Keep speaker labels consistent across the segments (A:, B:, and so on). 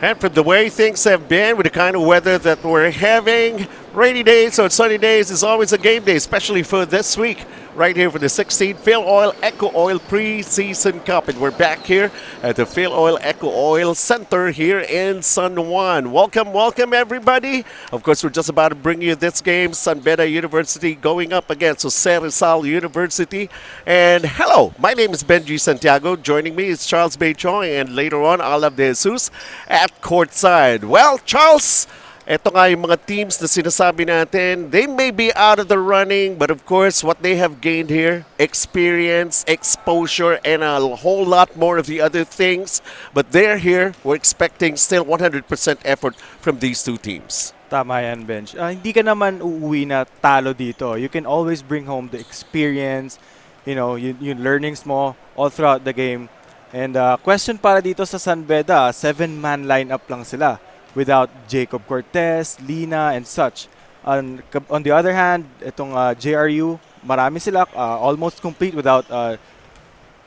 A: And from the way things have been, with the kind of weather that we're having, rainy days or sunny days is always a game day, especially for this week. Right here for the 16th Filoil EcoOil Preseason Cup. And we're back here at the Filoil EcoOil Center here in San Juan. Welcome, welcome everybody. Of course, we're just about to bring you this game. San Beda University going up against Jose Rizal University. And hello, my name is Benji Santiago. Joining me is Charles Bechong, and later on, Alab de Jesus at courtside. Well, Charles, ito nga yung mga teams na sinasabi natin, they may be out of the running, but of course, what they have gained here, experience, exposure, and a whole lot more of the other things. But they're here. We're expecting still 100% effort from these two teams.
B: Tama yan, Bench. Hindi ka naman uuwi na talo dito. You can always bring home the experience, yung learnings mo all throughout the game. And question para dito sa San Beda, 7-man lineup lang sila, without Jacob Cortez, Lina, and such. On the other hand, itong JRU, marami sila, almost complete without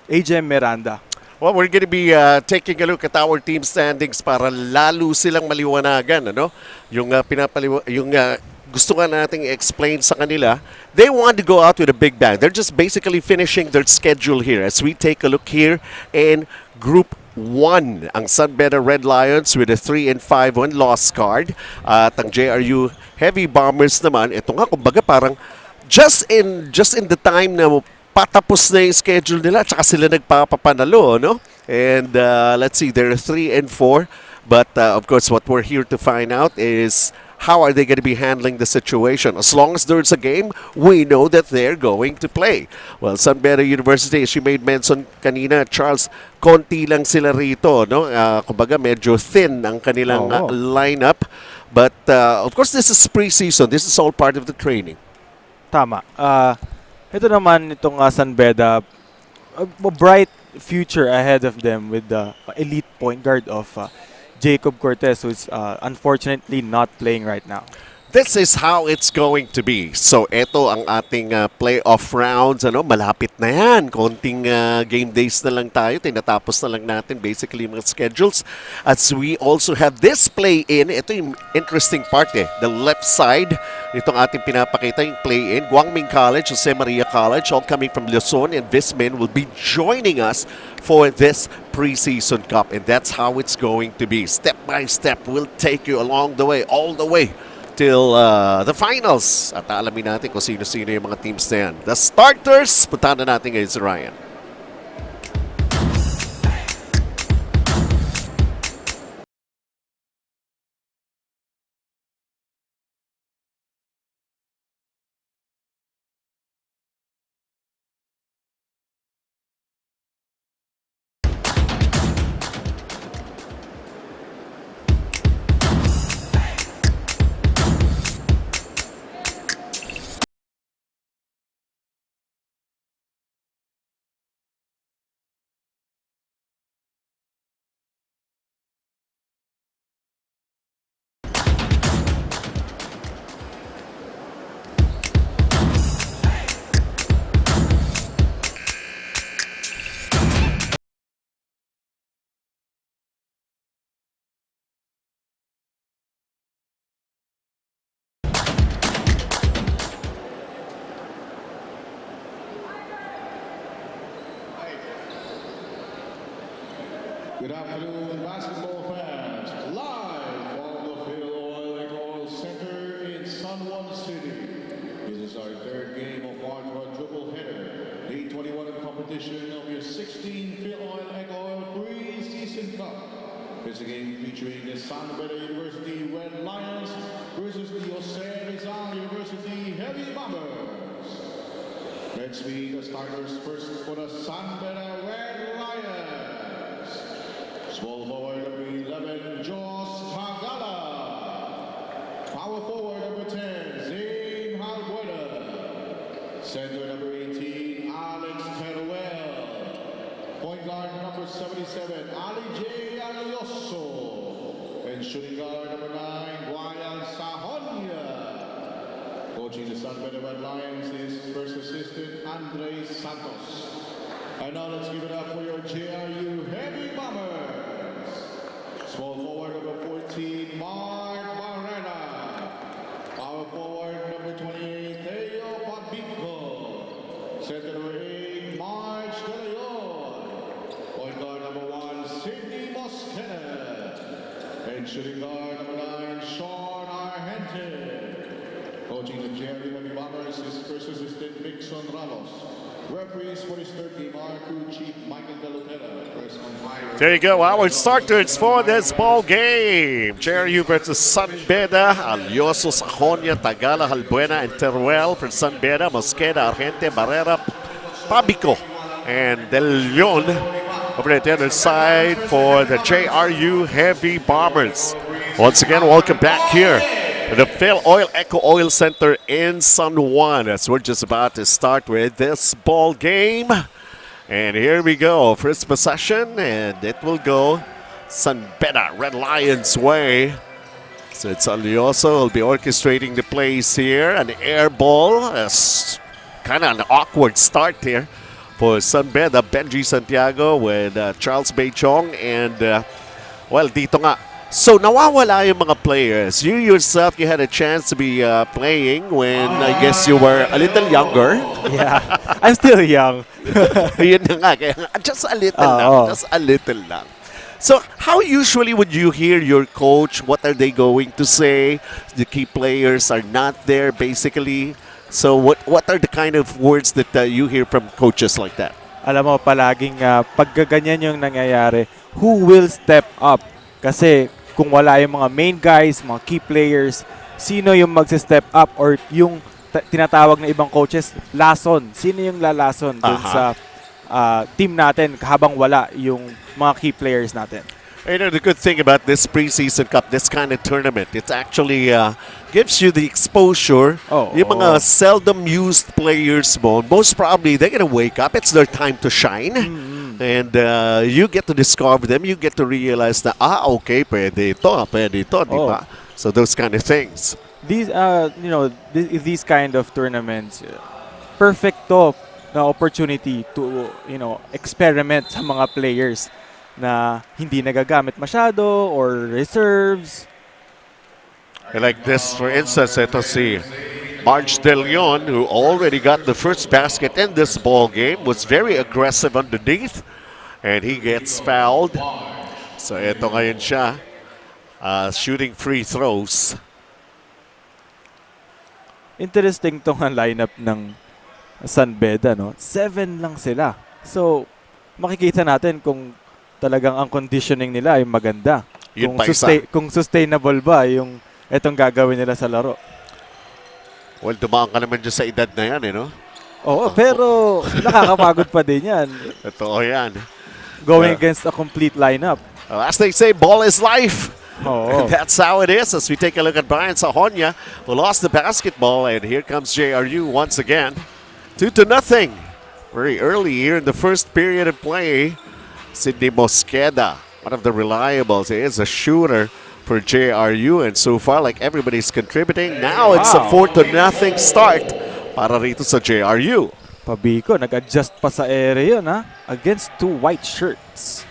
B: AJ Miranda.
A: Well, we're going to be taking a look at our team standings para lalo silang maliwanagan, ano? Yung gusto nga nating explain sa kanila, they want to go out with a big bang. They're just basically finishing their schedule here as we take a look here in Group 1, ang San Beda Red Lions with a 3-5 loss card. At ang JRU Heavy Bombers naman, ito nga kumbaga parang just in the time na patapos na yung schedule nila, tsaka sila nagpapapanalo, no? And let's see, they're 3-4. But of course, what we're here to find out is how are they going to be handling the situation? As long as there's a game, we know that they're going to play. Well, San Beda University, as you made mention kanina, Charles, konti lang sila rito, no? Kumbaga, medyo thin ang kanilang lineup. But, of course, this is preseason. This is all part of the training.
B: Tama. Ito naman, itong San Beda, a bright future ahead of them with the elite point guard of Jacob Cortez, who's unfortunately not playing right now.
A: This is how it's going to be. So, ito ang ating playoff rounds. Malapit na yan. Konting game days na lang tayo. Tinatapos na lang natin basically mga schedules. As we also have this play-in. Ito yung interesting part The left side, itong ating pinapakita yung play-in. Guangming College, Jose Maria College, all coming from Luzon, and Vismin will be joining us for this preseason cup. And that's how it's going to be. Step by step, we'll take you along the way, all the way till the finals. At alamin natin kung sino-sino yung mga teams na yan. The starters, puntahan na natin ngayon si Ryan.
C: Good afternoon, basketball fans. Live from the Filoil EcoOil Center in San Juan City. This is our third game of our triple header. Day 21 of competition of your 16 Filoil EcoOil Preseason Cup. It's a game featuring the San Beda University Red Lions versus the Jose Rizal University Heavy Bombers. Let's meet the starters first for the San Beda Red Lions. Small forward number 11, Jos Tagala. Power forward number 10, Zain Halbuena. Center number 18, Alex Teruel. Point guard number 77, Ali J. Alioso. And shooting guard number 9, Guayan Sahonia. Coaching the San Beda Red Lions is first assistant, Andre Santos. And now let's give it up for your JRU Heavy Bombers. Small forward number 14, Mark Barrera. Power forward number 28, Theo Pabico. Center number 8, March De Leon. Point guard number 1, Sidney Mosqueda. And shooting guard number 9, Sean Argente. Coaching the JRU Heavy Bombers is first assistant, Mixon Ramos. Referees for this third game are crew chief Michael Galutera. Press umpire.
A: There you go, our starters for this ball game. JRU versus San Beda, Alioso, Sajonia, Tagala, Halbuena, and Teruel. For San Beda, Mosqueda, Argente, Barrera, Pabico, and De Leon. Over the other side for the JRU Heavy Bombers. Once again, welcome back here at the Filoil EcoOil Center in San Juan, as we're just about to start with this ball game. And here we go, first possession, and it will go San Beda Red Lions way. So it's Alioso who'll be orchestrating the plays here. An air ball, kind of an awkward start here for San Beda. Benji Santiago with Charles Baychong, and well, dito nga. So nawawala yung mga players. You yourself, you had a chance to be playing when I guess you were a little younger.
B: Yeah, I'm still young.
A: Yun na nga, kaya just a little lang, just a little lang. So how usually would you hear your coach? What are they going to say? The key players are not there basically. So what are the kind of words that you hear from coaches like that?
B: Alam mo, palaging pagkaganyan yung nangyayari, who will step up? Kasi kung wala yung mga main guys, mga key players, sino yung magsi-step up or yung tinatawag na ibang coaches, lason. Sino yung lalason dun sa team natin habang wala yung mga key players natin?
A: You know, the good thing about this preseason cup, this kind of tournament, it actually gives you the exposure. Yung mga seldom used players mo, most probably they're gonna wake up. It's their time to shine. And you get to discover them. You get to realize that, okay, pwede ito, di ba? So those kind of things.
B: These, you know, these kind of tournaments, perfect to na opportunity to, you know, experiment sa mga players na hindi nagagamit masyado or reserves.
A: Like this, for instance, ito si March De Leon, who already got the first basket in this ball game, was very aggressive underneath, and he gets fouled. So ito ngayon siya, shooting free throws.
B: Interesting tong lineup ng San Beda, no? 7 lang sila. So, makikita natin kung talagang ang conditioning nila ay maganda. Kung sustainable ba yung etong gagawin nila sa laro.
A: Well, dumaan ka naman dyan sa edad na yan, no?
B: Oo, pero nakakapagod pa din yan.
A: Totoo yan.
B: Going against a complete lineup.
A: As they say, ball is life.
B: Oh.
A: That's how it is as we take a look at Brian Sajonia, who lost the basketball, and here comes JRU once again. 2-0. Very early here in the first period of play. Sidney Mosqueda, one of the reliables. He is a shooter for JRU, and so far, like, everybody's contributing. Now it's a 4-0 start para rito sa JRU.
B: Pabico, nag-adjust pa sa area yun, ha? Against 2 white shirts.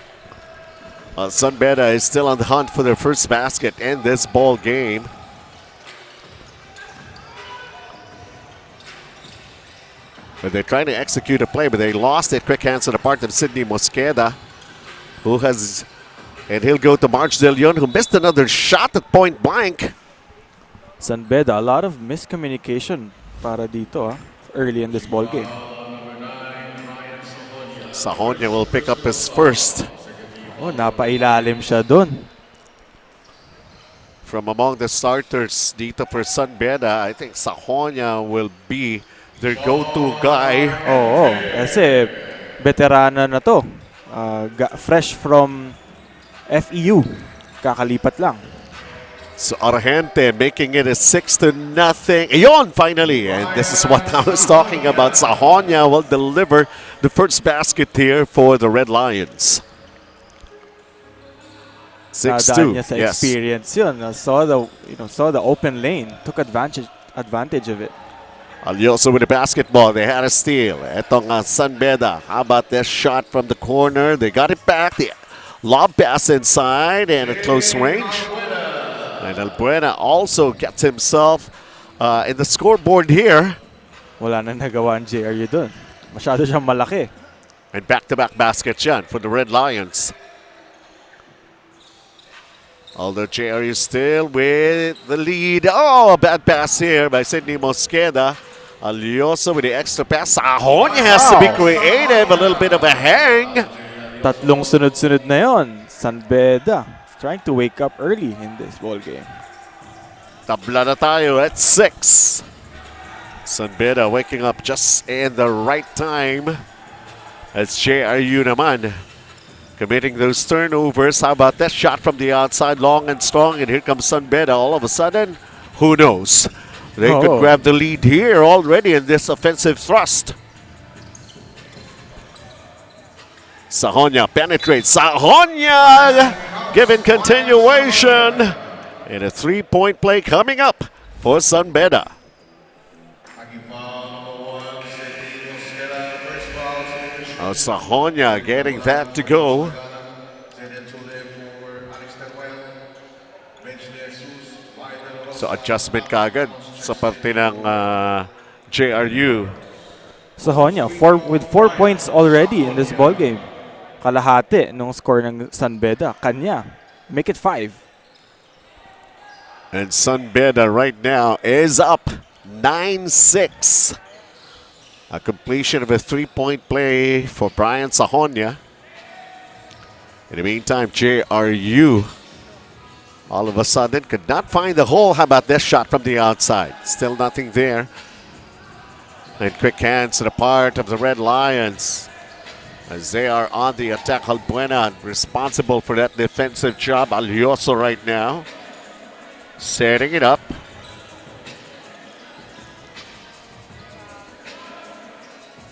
A: San Beda is still on the hunt for their first basket in this ball game. But they're trying to execute a play, but they lost it. Quick hands to the part of Sidney Mosqueda, who has And he'll go to March De Leon, who missed another shot at point blank.
B: San Beda, a lot of miscommunication para dito early in this ball game.
A: Sajonia will pick up his first.
B: Oh, napailalim siya dun.
A: From among the starters dito for San Beda, I think Sajonia will be their go-to guy.
B: Oo, kasi veterana na to. Fresh from FEU. Kakalipat lang.
A: So Argente making it a 6-0. Ayun, finally. And this is what I was talking about. Sajonia will deliver the first basket here for the Red Lions. 6-2.
B: Niya sa
A: Yes.
B: experience yun. Saw the open lane. Took advantage of it.
A: Alioso with the basketball. They had a steal. Etong San Beda. How about this shot from the corner? They got it back. The lob pass inside and at close range. And Albuena also gets himself in the scoreboard here.
B: Wala na nagawa ang JRU dun. Masyado siyang malaki.
A: And back-to-back baskets yan for the Red Lions. Although JRU still with the lead. Oh, a bad pass here by Sidney Mosqueda. Alioso with the extra pass. Sajonia has to be creative. A little bit of a hang.
B: Tatlong sunod-sunod na yon. San Beda trying to wake up early in this ball game.
A: Tabla na tayo at 6. San Beda waking up just in the right time. As JRU naman committing those turnovers. How about that shot from the outside, long and strong, and here comes San Beda. All of a sudden, who knows? They could grab the lead here already in this offensive thrust. Sajonia penetrates. Sajonia given continuation. And a three-point play coming up for San Beda. Sajonia getting that to go. So adjustment kagad sa parte ng JRU.
B: Sajonia with 4 points already in this ball game. Kalahati nung score ng San Beda. Kanya. Make it 5.
A: And San Beda right now is up 9-6. A completion of a three-point play for Brian Sajonia. In the meantime, JRU all of a sudden could not find the hole. How about this shot from the outside? Still nothing there. And quick hands to the part of the Red Lions as they are on the attack. Albuena responsible for that defensive job. Alioso right now setting it up.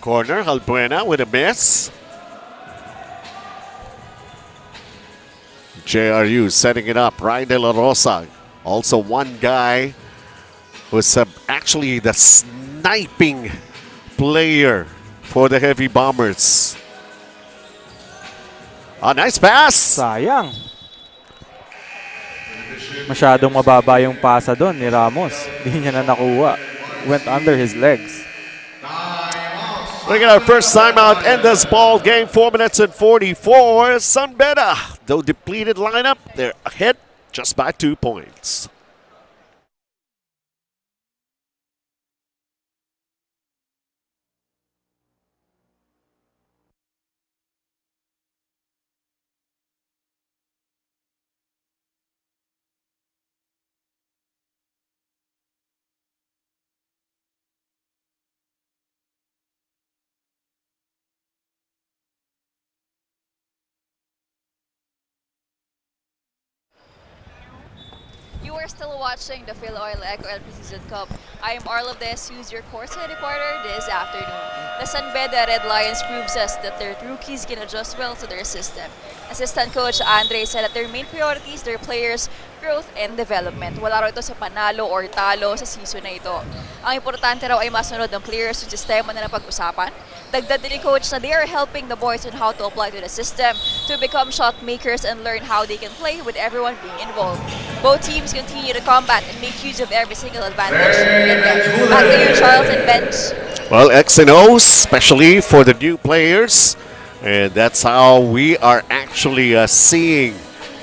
A: Corner, Albuena with a miss. JRU setting it up. Ryan De La Rosa, also one guy who's actually the sniping player for the Heavy Bombers. A nice pass.
B: Sayang. Masyadong mababa yung pasa doon ni Ramos. Hindi niya na nakuha. Went under his legs.
A: Look at our first timeout in this ball game. 4 minutes and 44. San Beda, though depleted lineup, they're ahead just by 2 points.
D: You are still watching the Filoil EcoOil Preseason Cup. I am Arlo Des, your courtside reporter this afternoon. The San Beda Red Lions proves us that their rookies can adjust well to their system. Assistant Coach Andre said that their main priorities, their players' growth and development. Wala raw ito sa panalo or talo sa season na ito. Ang importante raw ay masunod ng players yung sistema na napag-usapan. Dagdag din ni Coach na they are helping the boys on how to apply to the system to become shot makers and learn how they can play with everyone being involved. Both teams continue to combat and make use of every single advantage. Back to you, Charles and Bench.
A: Well, X and O's, especially for the new players. And that's how we are actually seeing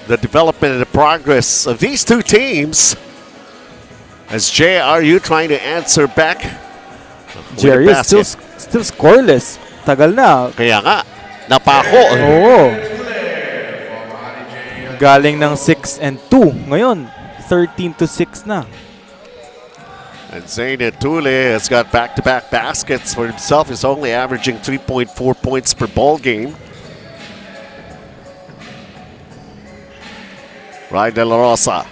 A: the development and the progress of these two teams as JRU trying to answer back. with the
B: JRU
A: basket.
B: still scoreless. Tagal na.
A: Kaya nga, napako.
B: Oo. Galing ng 6 and 2. Ngayon, 13-6 na.
A: And Zane Tule has got back-to-back baskets for himself. He's only averaging 3.4 points per ball game. Ryan De La Rosa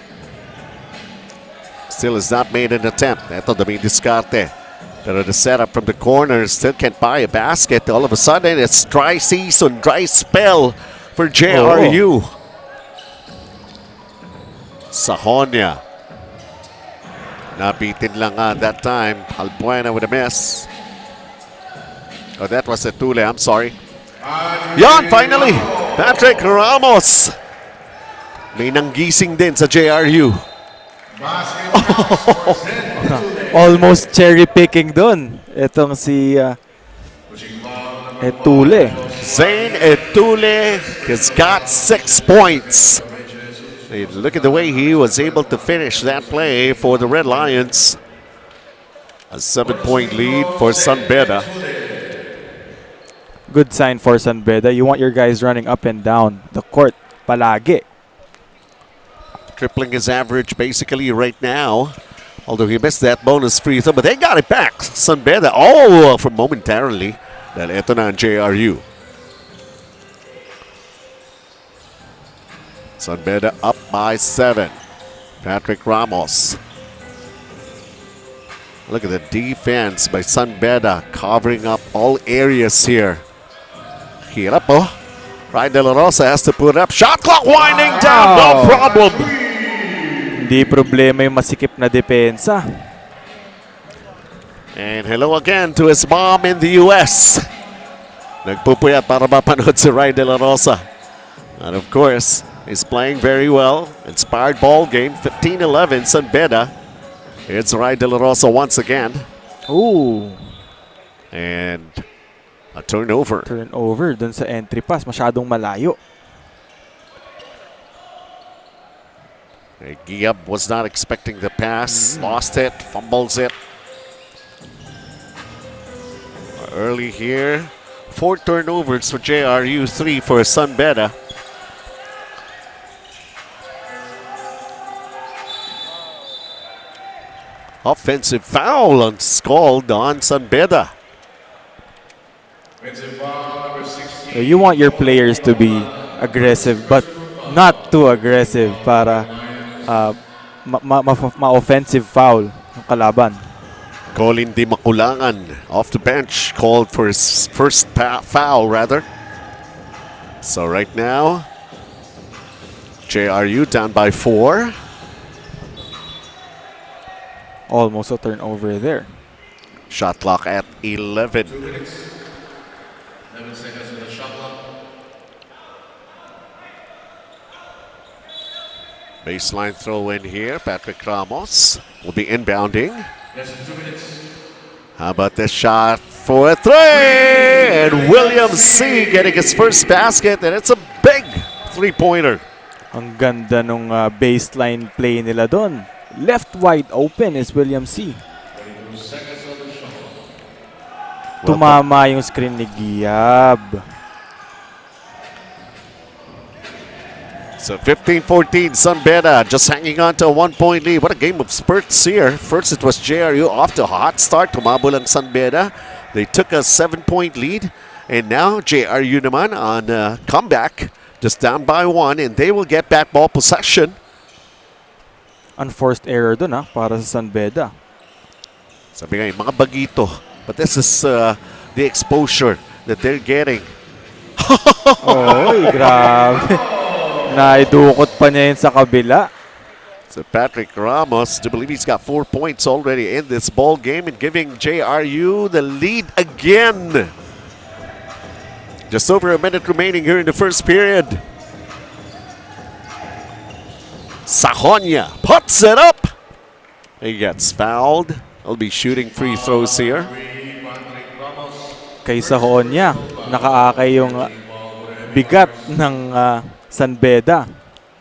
A: still has not made an attempt. Ito, daming diskarte. Pero the setup from the corner still can't buy a basket. All of a sudden, it's dry season, dry spell for JRU. Sahonia. Nabitin lang that time. Albuena with a miss. Oh, that was a Tule. I'm sorry. Yan, finally! Patrick Ramos. May nanggising din sa JRU.
B: Almost cherry picking dun. Itong si Etule.
A: Zane Etule has got 6 points. And look at the way he was able to finish that play for the Red Lions. A 7-point lead for San Beda.
B: Good sign for San Beda. You want your guys running up and down the court palagi.
A: Tripling his average basically right now. Although he missed that bonus free throw, but they got it back. San Beda, for momentarily. Dahil ito na ang JRU. San Beda up by 7. Patrick Ramos. Look at the defense by San Beda covering up all areas here. Hirap oh. Ryan De La Rosa has to put up. Shot clock winding down. No problem.
B: Hindi problema yung masikip na depensa.
A: And hello again to his mom in the US. Nagpupuyat para mapanood si Ryan De La Rosa. And of course, he's playing very well. Inspired ball game. 15-11 San Beda. It's Ryan De La Rosa once again.
B: Ooh.
A: And a turnover.
B: Turnover dun sa entry pass. Masyadong malayo.
A: Giab was not expecting the pass. Lost it. Fumbles it. Early here. 4 turnovers for JRU. 3 for San Beda. Offensive foul unscalled on San Beda.
B: You want your players to be aggressive but not too aggressive para ma-offensive foul ng kalaban.
A: Colin Di Makulangan off the bench called for his first foul rather. So right now, JRU down by 4.
B: Almost a turnover there.
A: Shot clock at 11. Baseline throw in here. Patrick Ramos will be inbounding. How about this shot for a 3? And William C. getting his first basket, and it's a big 3-pointer.
B: Ang ganda nung baseline play nila doon. Left wide open is William C. Tumama yung screen ni Giab.
A: So 15-14, San Beda just hanging on to a 1-point lead. What a game of spurts here. First it was JRU off to a hot start. Tumabol ang San Beda. They took a 7-point lead. And now JRU naman on comeback. Just down by 1, and they will get back ball possession.
B: Unforced error dun para sa San Beda.
A: Sabi nga yung mga bagito. But this is the exposure that they're getting.
B: Oy, grabe. Naidukot pa niya yun sa kabila.
A: So Patrick Ramos, I believe he's got 4 points already in this ball game and giving JRU the lead again. Just over a minute remaining here in the first period. Sahonia puts it up. He gets fouled. He'll be shooting free throws here.
B: Kay Sahonia, nakaakay yung bigat ng San Beda.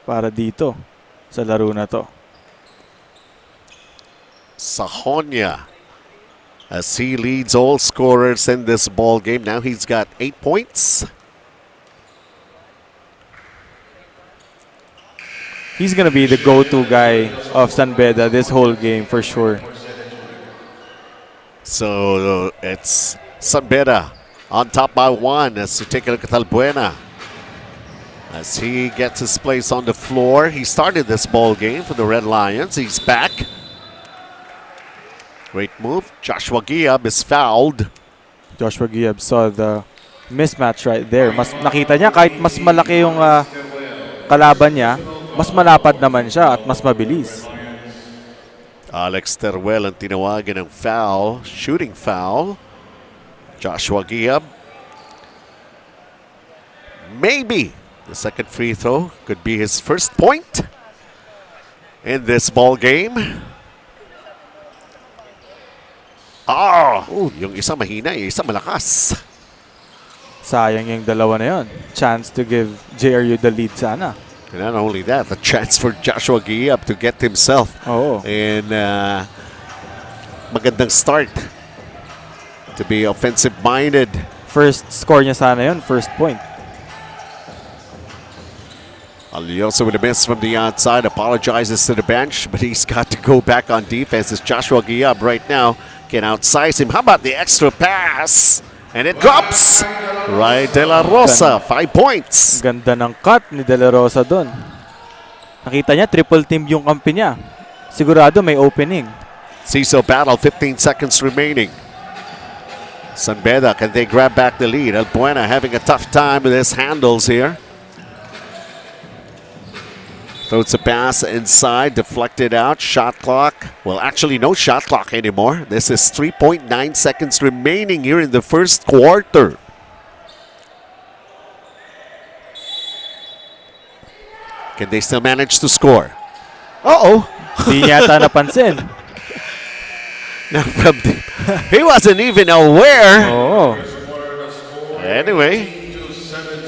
B: para dito sa laro na to.
A: Sahonia, as he leads all scorers in this ball game. Now he's got 8 points.
B: He's gonna be the go-to guy of San Beda this whole game for sure.
A: So it's San Beda on top by 1 as we take a look at Albuena. As he gets his place on the floor. He started this ball game for the Red Lions. He's back. Great move. Joshua Giab is fouled.
B: Joshua Giab saw the mismatch right there. Mas nakita niya kahit mas malaki yung kalaban niya, mas malapad naman siya at mas mabilis.
A: Alex Teruel ang tinawagan ng foul. Shooting foul. Joshua Giab. Maybe the second free throw could be his first point in this ball game. Yung isa mahina, yung isa malakas.
B: Sayang yung dalawa na yun. Chance to give JRU the lead sana.
A: And not only that, the chance for Joshua Giab to get himself in magandang start. To be offensive-minded.
B: First score niya sana yun, first point.
A: Alioso with a miss from the outside, apologizes to the bench, but he's got to go back on defense as Joshua Giab right now can outsize him. How about the extra pass? And it drops! Right, De La Rosa, 5 points.
B: Ganda ng cut ni De La Rosa doon. Nakita niya, triple team yung kampi niya. Sigurado may opening.
A: CISO battle, 15 seconds remaining. San Beda, can they grab back the lead? Albuena having a tough time with his handles here. Throws a pass inside, deflected out, shot clock. Well, actually no shot clock anymore. This is 3.9 seconds remaining here in the first quarter. Can they still manage to score?
B: Di yata napansin.
A: Now from he wasn't even aware. Anyway,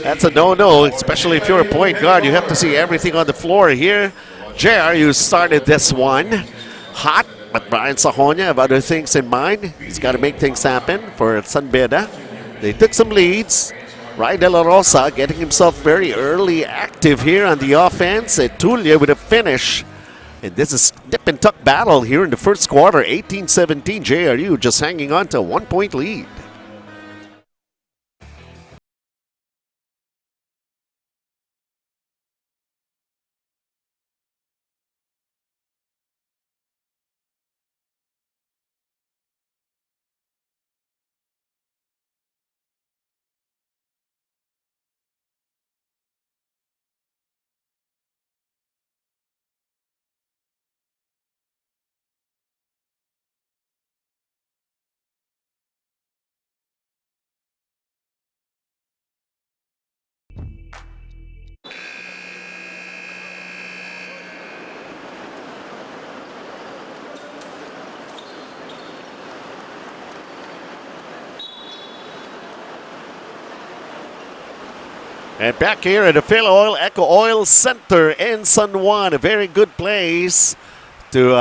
A: that's a no-no, especially if you're a point guard. You have to see everything on the floor here. JRU started this one hot, but Brian Sahonia have other things in mind. He's got to make things happen for San Beda. They took some leads. Ray De La Rosa getting himself very early active here on the offense. Etulia with a finish. And this is dip and tuck battle here in the first quarter. 18-17 JRU just hanging on to a 1-point lead. And back here at the Filoil EcoOil Center in San Juan, a very good place to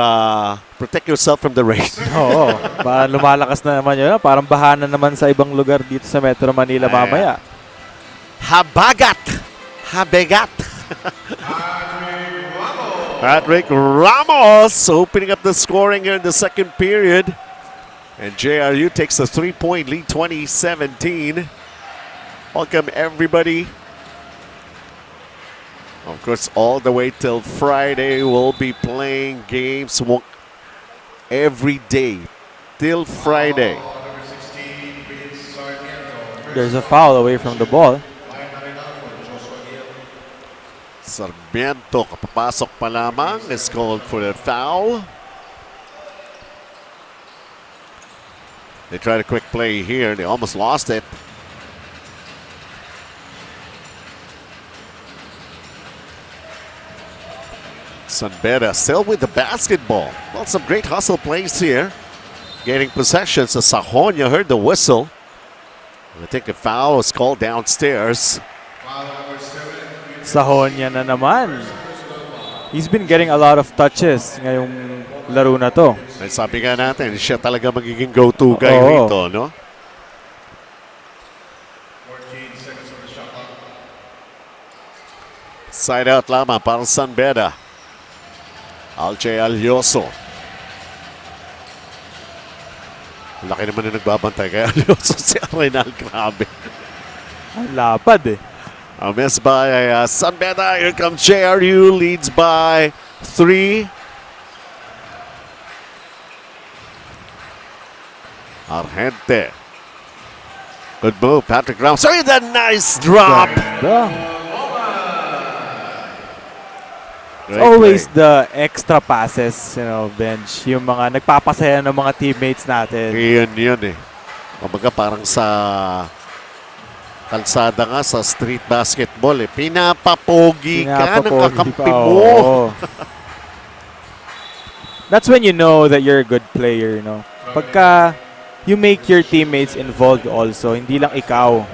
A: protect yourself from the rain.
B: Oo, lumalakas na naman yun. Parang baha na naman sa ibang lugar dito sa Metro Manila mamaya.
A: Habagat! Habegat! Patrick Ramos opening up the scoring here in the second period. And JRU takes a 3-point lead, 2017. Welcome everybody. Of course, all the way till Friday, we'll be playing games every day till Friday.
B: There's a foul away from the ball.
A: Sarmiento, kapapasok pa lamang, is called for a foul. They tried a quick play here. They almost lost it. San Beda still with the basketball. Well, some great hustle plays here. Getting possessions. Sahonia heard the whistle. I think a foul was called downstairs.
B: Sahonia na naman. He's been getting a lot of touches ngayong laro na to.
A: Ay, sabi nga natin, siya talaga magiging go-to guy
B: Oo.
A: rito, no?
C: 14 seconds on the shot clock.
A: Side out lamang para San Beda. Alche Alioso. Laki naman na nagbabantay kay Alioso si Arenal. Grabe.
B: Ang lapad eh.
A: A miss by San Beda. Here comes JRU. Leads by 3. Argente. Good move, Patrick Ramos. Sorry, that nice drop.
B: Ganda.
A: Great
B: Always
A: play.
B: the extra passes, bench. Yung mga nagpapasaya ng mga teammates natin.
A: Yun eh. Kumbaga parang sa kalsada nga sa street basketball eh. Pinapapogi ka ng
B: Pinapapogi
A: kakampi
B: pa,
A: mo.
B: oo. That's when you know that you're a good player, no? Pagka you make your teammates involved also, hindi lang ikaw.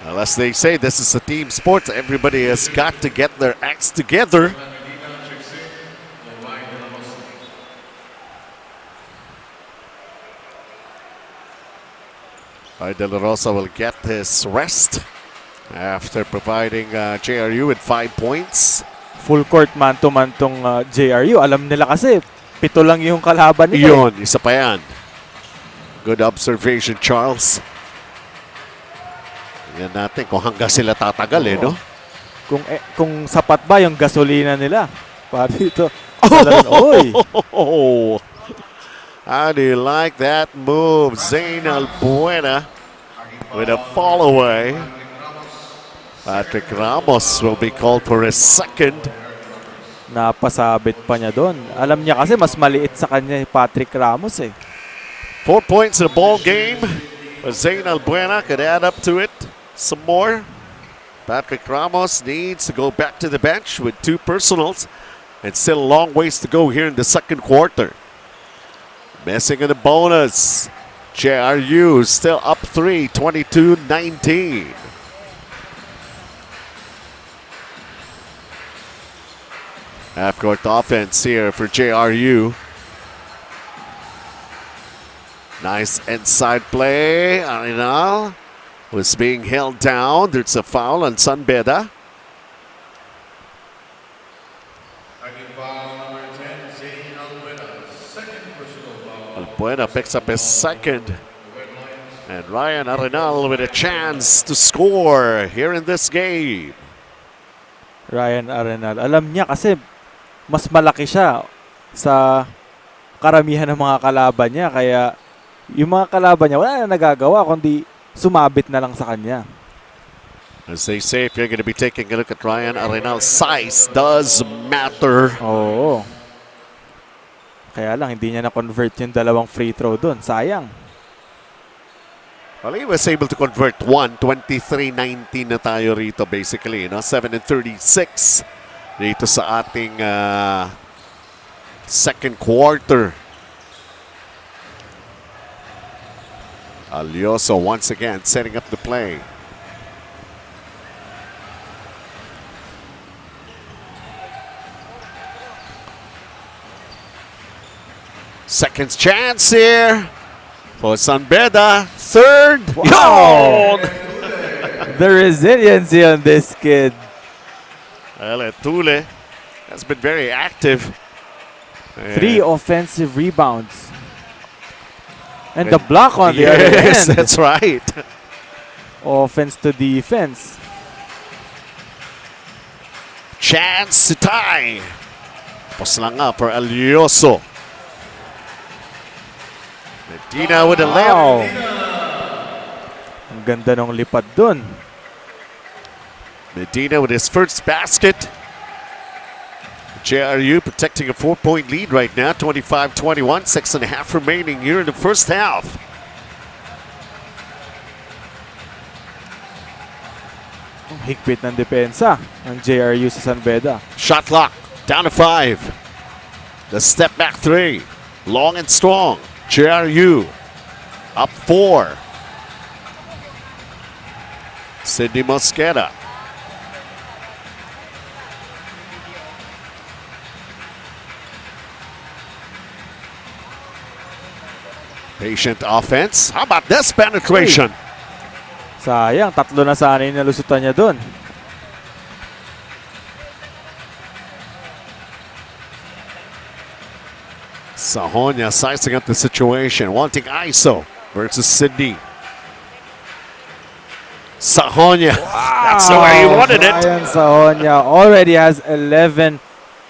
A: Well, as they say, this is a team sport. Everybody has got to get their acts together. De La Rosa will get his rest after providing JRU with 5 points.
B: Full court man-to-man tong JRU. Alam nila kasi, 7 lang yung kalaban nila.
A: Yun, isa pa yan. Good observation, Charles. Tingnan natin kung hanggang sila tatagal no?
B: Kung sapat ba yung gasolina nila. Para dito. Oy!
A: How do you like that move? Zayn Albuena with a fall away. Patrick Ramos will be called for a second.
B: Napasabit pa niya doon. Alam niya kasi mas maliit sa kanya Patrick Ramos eh.
A: 4 points in a ball game. But Zayn Albuena could add up to it some more. Patrick Ramos needs to go back to the bench with 2 personals. And still a long ways to go here in the second quarter. Missing in the bonus. JRU still up 3, 22-19. Half-court offense here for JRU. Nice inside play. Arenal was being held down. There's a foul on San Beda. Albuena picks up his second. And Ryan Arenal with a chance to score here in this game.
B: Ryan Arenal. Alam niya kasi mas malaki siya sa karamihan ng mga kalaban niya. Kaya yung mga kalaban niya wala na nagagawa kundi sumabit na lang sa kanya.
A: As they say, if you're going to be taking a look at Ryan Arenal, size does matter.
B: Oo. Kaya lang, hindi niya na-convert yung 2 free throw doon. Sayang.
A: Well, he was able to convert 1. 23-19 na tayo rito basically. 7-36 dito sa ating second quarter. Alioso once again setting up the play. Second chance here for San Beda. Third.
B: Wow! The resiliency on this kid.
A: Well, Tule has been very active.
B: 3 offensive rebounds. And the block on the other
A: Yes,
B: end.
A: that's right.
B: Offense to defense.
A: Chance to tie. Pos lang nga for Alioso. Medina with a
B: Wow.
A: layup.
B: Ang ganda ng lipad dun.
A: Medina with his first basket. JRU protecting a 4-point lead right now, 25-21, 6.5 remaining here in the first half.
B: Higpit ng depensa ng JRU sa San Beda.
A: Shot clock down to 5. The step back 3, long and strong. JRU up 4. Sidney Mosqueda. Patient offense. How about this penetration?
B: Sayang, tatlo na sana yung nalusutan niya dun.
A: Sahonia sizing up the situation, wanting ISO versus Sydney. Sahonia, that's the way he wanted it.
B: Ryan Sahonia already has 11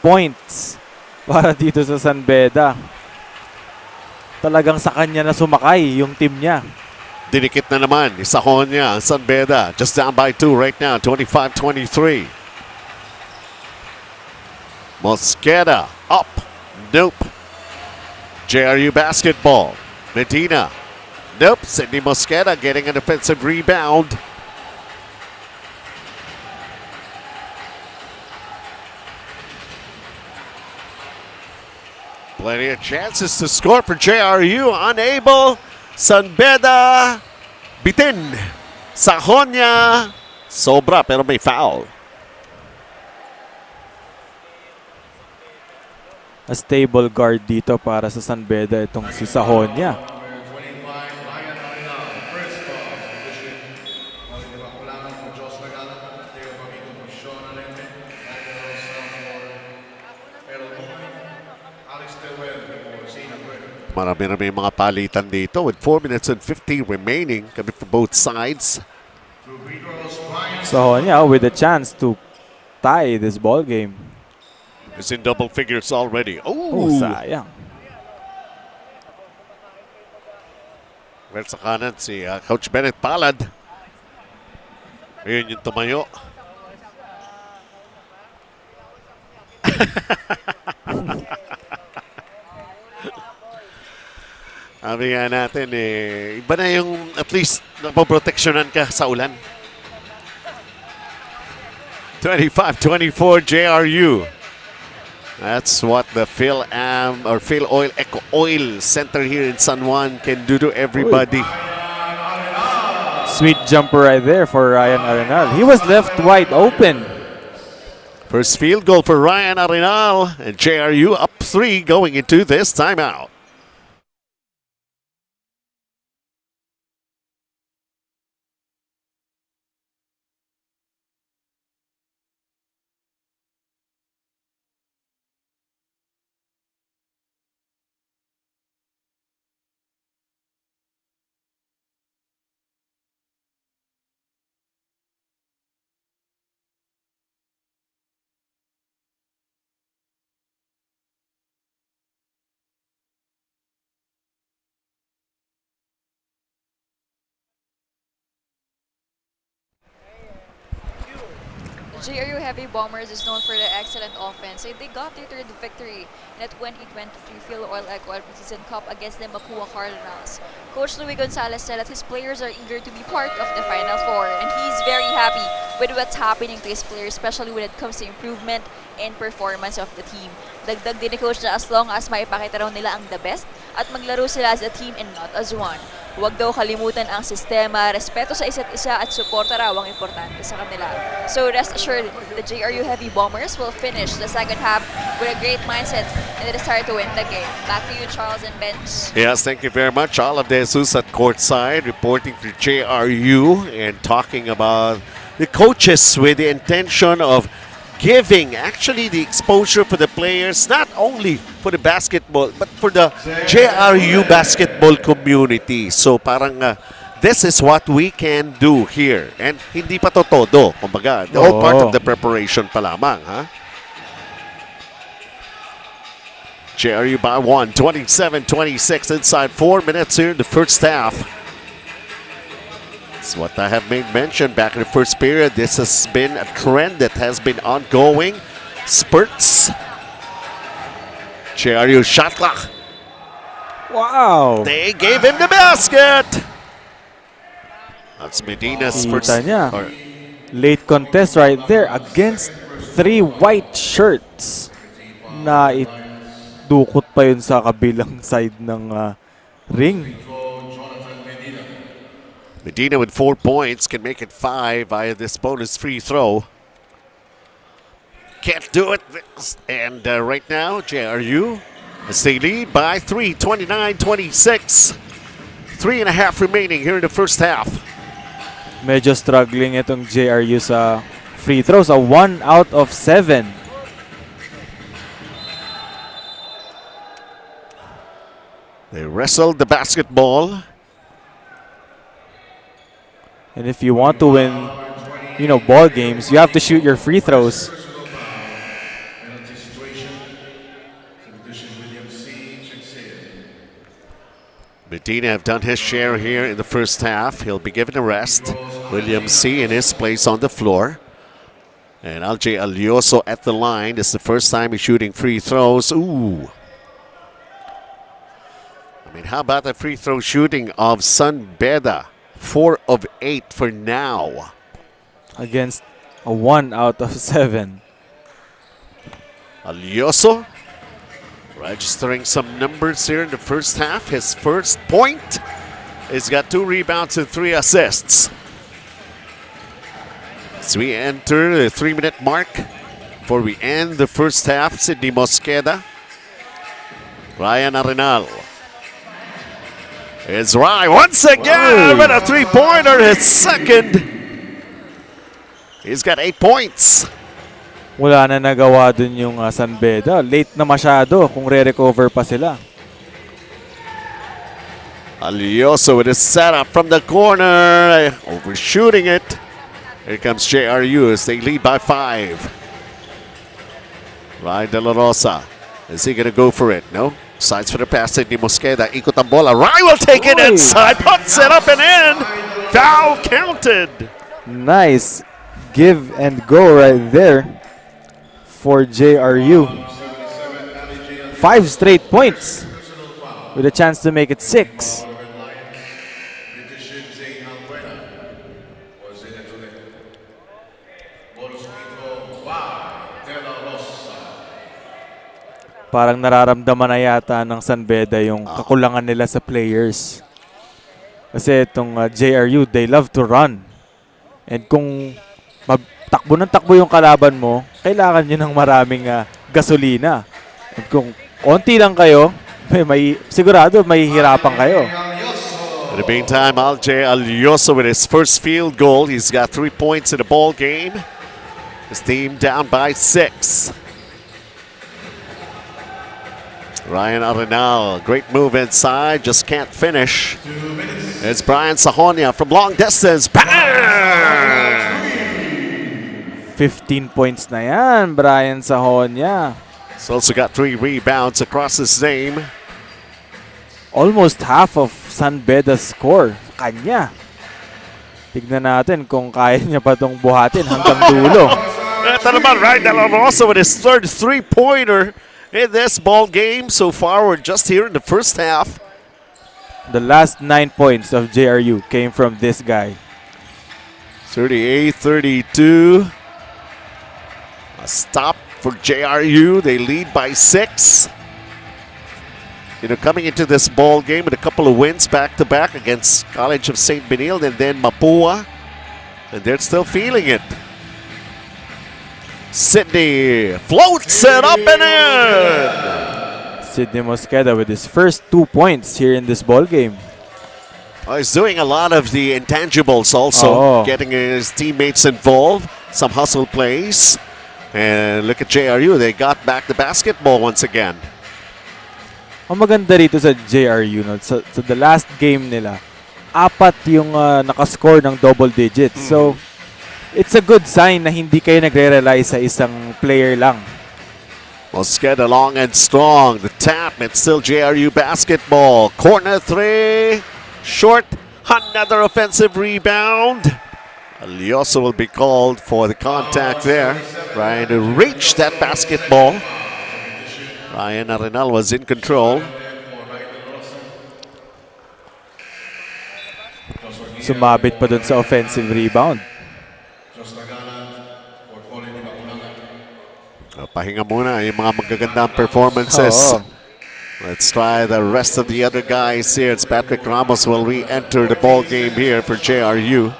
B: points para dito sa San Beda. Talagang sa kanya na sumakay yung team niya.
A: Dinikit na naman ni Sahonia ang San Beda. Just down by 2 right now, 25-23. Mosqueda up. Nope. JRU basketball. Medina. Nope. Sydney Mosqueda getting an offensive rebound. Plenty of chances to score for JRU. Unable. San Beda. Bitin. Sahonia. Sobra pero may foul.
B: A stable guard dito para sa San Beda itong si Sahonia.
A: Marami mga palitan dito with 4 minutes and 50 remaining coming for both sides.
B: Sahonia with a chance to tie this ball game.
A: Is in double figures already.
B: Oh, sayang.
A: Well, sa kanan si Coach Bennett Palad. Ayun yung tumayo. Sabi nga natin iba na yung at least napoproteksyonan ka sa ulan. 25-24 JRU. That's what the Filoil EcoOil Center here in San Juan can do to everybody.
B: Sweet jumper right there for Ryan Arenal. He was left wide open.
A: First field goal for Ryan Arenal, and JRU up 3 going into this timeout.
D: JRU Heavy Bombers is known for their excellent offense. They got their third victory in the 2023 Filoil EcoOil Preseason Cup against the Makua Cardinals. Coach Louis Gonzalez said that his players are eager to be part of the Final Four, and he's very happy with what's happening to his players, especially when it comes to improvement and performance of the team. Dagdag din ni Coach na as long as maipakita raw nila ang the best at maglaro sila as a team and not as one. Huwag daw kalimutan ang sistema, respeto sa isa't isa at suporta raw ang importante sa kanila. So rest assured, the JRU Heavy Bombers will finish the second half with a great mindset and a desire to win the game. Back to you, Charles and Bench.
A: Yes, thank you very much. Olive De Jesus at courtside reporting for JRU and talking about the coaches with the intention of giving actually the exposure for the players, not only for the basketball, but for the JRU basketball community. So parang this is what we can do here. And hindi pa to todo, kumbaga. All part of the preparation pa lamang, ha? JRU by 1, 27-26 inside 4 minutes here in the first half. That's what I have made mention back in the first period. This has been a trend that has been ongoing. Spurts. JRU shot clock.
B: Wow!
A: They gave him the basket. That's Medina's first.
B: Kita niya. Late contest right there against 3 white shirts na idukot pa yun sa kabilang side ng ring.
A: Medina with 4 points can make it 5 via this bonus free throw. Can't do it. And right now, JRU as they lead by 3, 29-26. 3.5 remaining here in the first half.
B: Medyo struggling itong JRU sa free throws. A 1 out of 7.
A: They wrestled the basketball.
B: And if you want to win, ball games, you have to shoot your free throws.
C: Penalty situation. Substitution William C. checks in.
A: Medina have done his share here in the first half. He'll be given a rest. William C. in his place on the floor. And Alje Alioso at the line. This is the first time he's shooting free throws. Ooh. I mean, how about the free throw shooting of San Beda? 4 of 8 for now.
B: Against a 1 out of 7.
A: Alioso registering some numbers here in the first half. His first point. He's got 2 rebounds and 3 assists. As we enter the 3-minute mark before we end the first half, Sidney Mosqueda. Ryan Arenal. It's Ryan once again with a 3-pointer, his second. He's got 8 points.
B: Wala na nagawa dun yung San Beda. Late na masyado kung re-recover pa sila.
A: Alioso with his setup from the corner, overshooting it. Here comes JRU as they lead by 5. Ryan De La Rosa. Is he going to go for it? No. Sides for the pass, Sidney Mosqueda. Ikot ang bola. Ryan will take it inside. Puts it up and in. Foul counted.
B: Nice give and go right there for JRU. 5 straight points with a chance to make it 6. Parang nararamdaman na yata ng San Beda yung kakulangan nila sa players. Kasi itong JRU, they love to run. And kung takbo ng takbo yung kalaban mo, kailangan nyo ng maraming gasolina. And kung onti lang kayo, sigurado mahihirapan kayo.
A: In the meantime, Alje Alioso with his first field goal. He's got 3 points in the ball game. His team down by 6. Ryan Arenal, great move inside, just can't finish. It's Brian Sahonia from long distance. Bang!
B: 15 points na yan, Brian Sahonia.
A: He's also got 3 rebounds across his name.
B: Almost half of San Beda's score, kanya. Tignan natin kung kaya niya pa itong buhatin hanggang dulo.
A: Ito naman, Ryan De La Rosa with his third 3-pointer in this ball game. So far, we're just here in the first half.
B: The last 9 points of JRU came from this guy.
A: 38-32. A stop for JRU. They lead by 6. Coming into this ball game with a couple of wins back-to-back against College of St. Benilde and then Mapua. And they're still feeling it. Sidney floats it up and in.
B: Sidney Mosqueda with his first 2 points here in this ball game.
A: He's doing a lot of the intangibles also, getting his teammates involved. Some hustle plays. And look at JRU, they got back the basketball once again.
B: Ang maganda rito sa JRU, sa the last game nila, 4 yung nakascore ng double digits. So, it's a good sign na hindi kayo nagre-rely sa isang player lang.
A: Mosqueda long and strong. The tap, it's still JRU basketball. Corner 3, short, another offensive rebound. Alioso will be called for the contact there. Trying to reach that basketball. Ryan Arenal was in control.
B: Sumabit pa dun sa offensive rebound.
A: Pahinga muna yung mga magagandang performances. Let's try the rest of the other guys here. It's Patrick Ramos will re-enter the ball game here for JRU.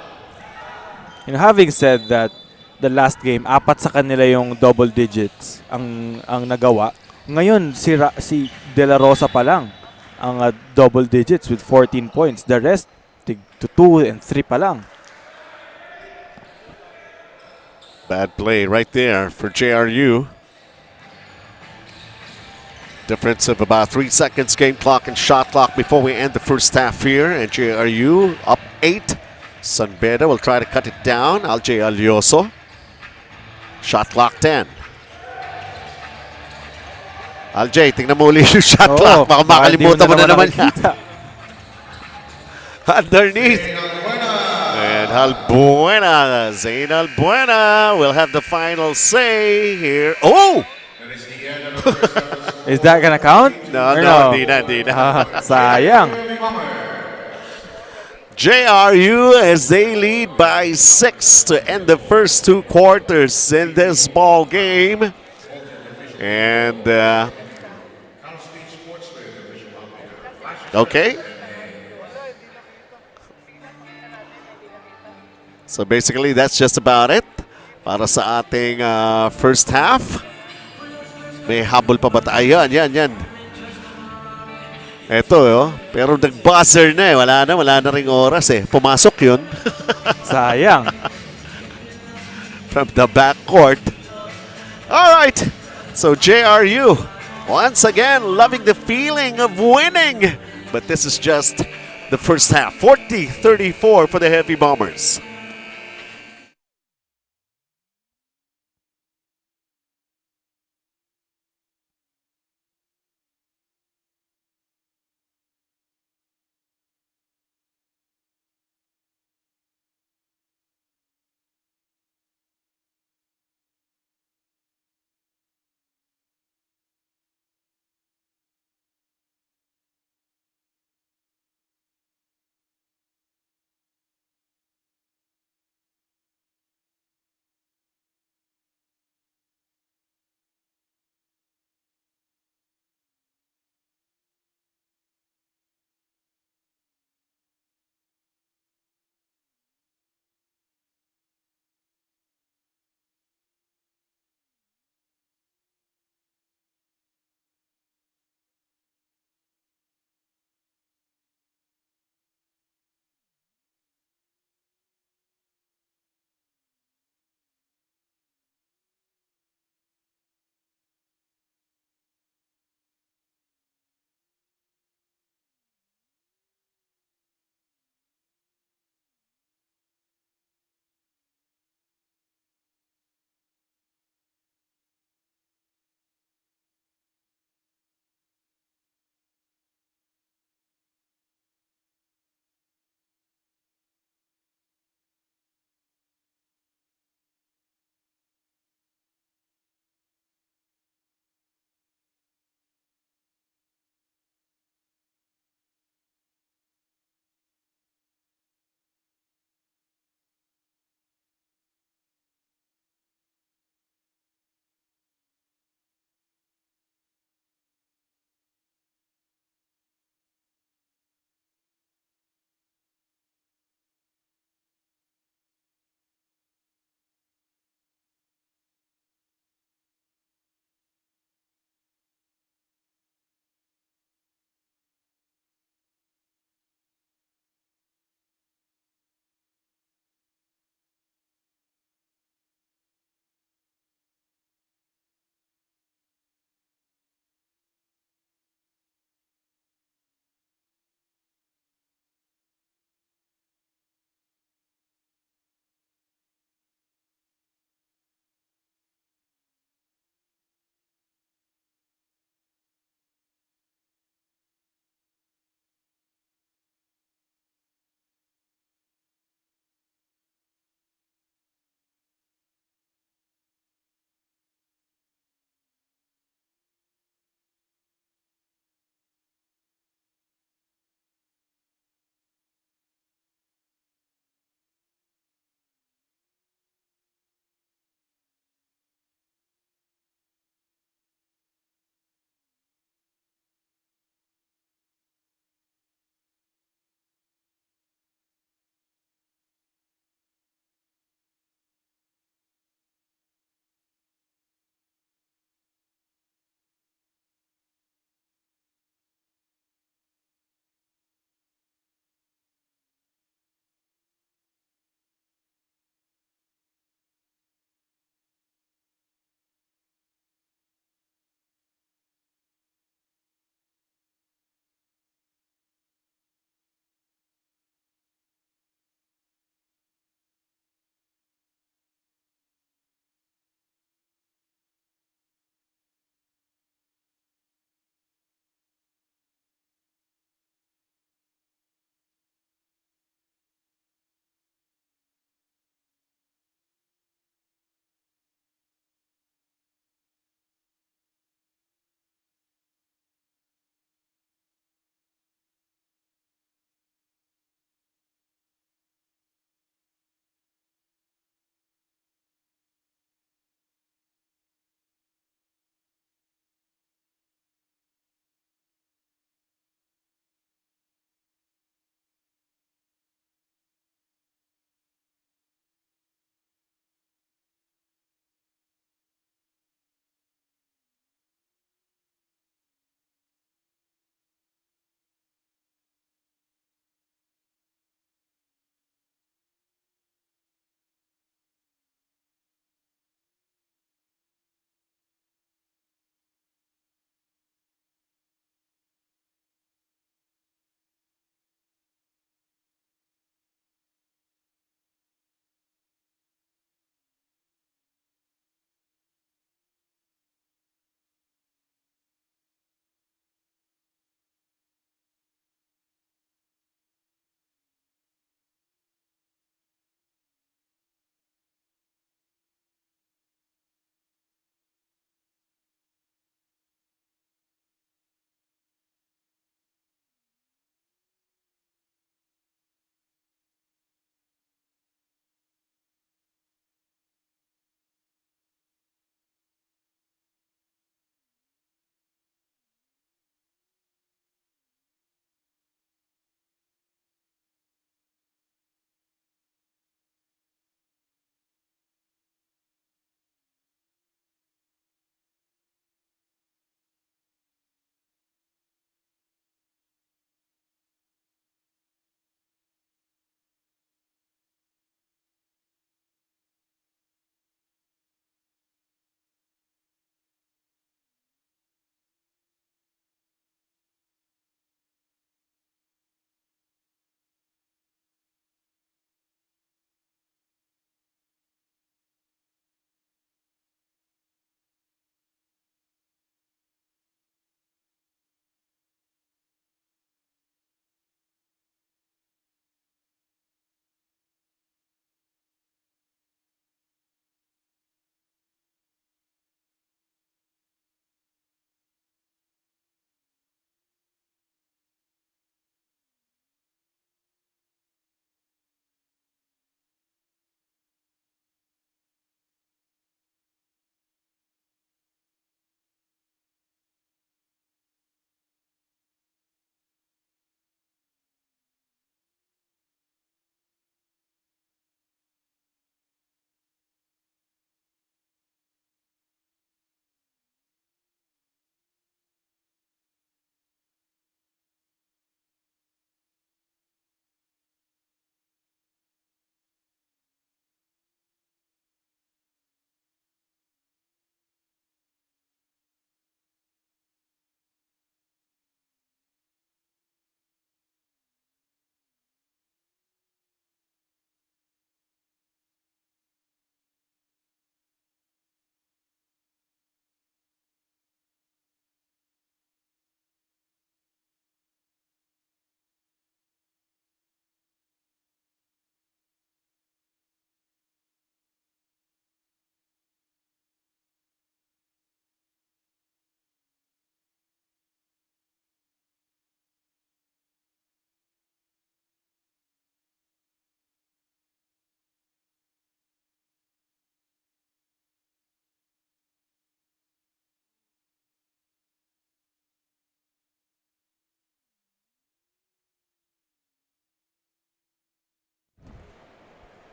B: Having said that, the last game, 4 sa kanila yung double digits ang nagawa. Ngayon, si De La Rosa pa lang. ang double digits with 14 points. The rest, to 2 and 3 pa lang.
A: Bad play right there for JRU. Difference of about 3 seconds, game clock and shot clock before we end the first half here. And JRU up 8. San Beda will try to cut it down. Alj Alioso. Shot clock 10. Alj, tingnan mo ulit yung shot clock. Baka makalimutan mo na naman yan. Underneath. And Albuena, Zayn Albuena will have the final say here. Oh!
B: Is that gonna count?
A: No,
B: Or
A: no, hindi na.
B: Sayang.
A: JRU as they lead by 6 to end the first 2 quarters in this ball game. And okay. So basically that's just about it para sa ating first half. May habol pa ba tayo? Yan. Eto, pero nag-buzzer na eh. Wala na ring oras eh. Pumasok yun.
B: Sayang.
A: From the backcourt. All right. So JRU, once again, loving the feeling of winning. But this is just the first half. 40-34 for the Heavy Bombers.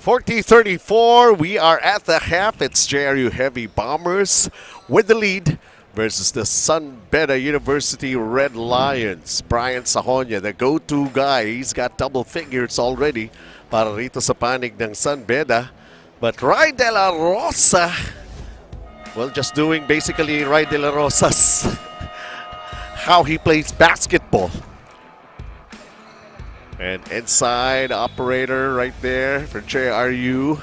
A: 40-34, we are at the half. It's JRU Heavy Bombers with the lead versus the San Beda University Red Lions. Brian Sajonia, the go-to guy. He's got double figures already para rito sa panig ng San Beda. But Ray De La Rosa, well, just doing basically Ray De La Rosa's how he plays basketball. And inside operator right there for JRU.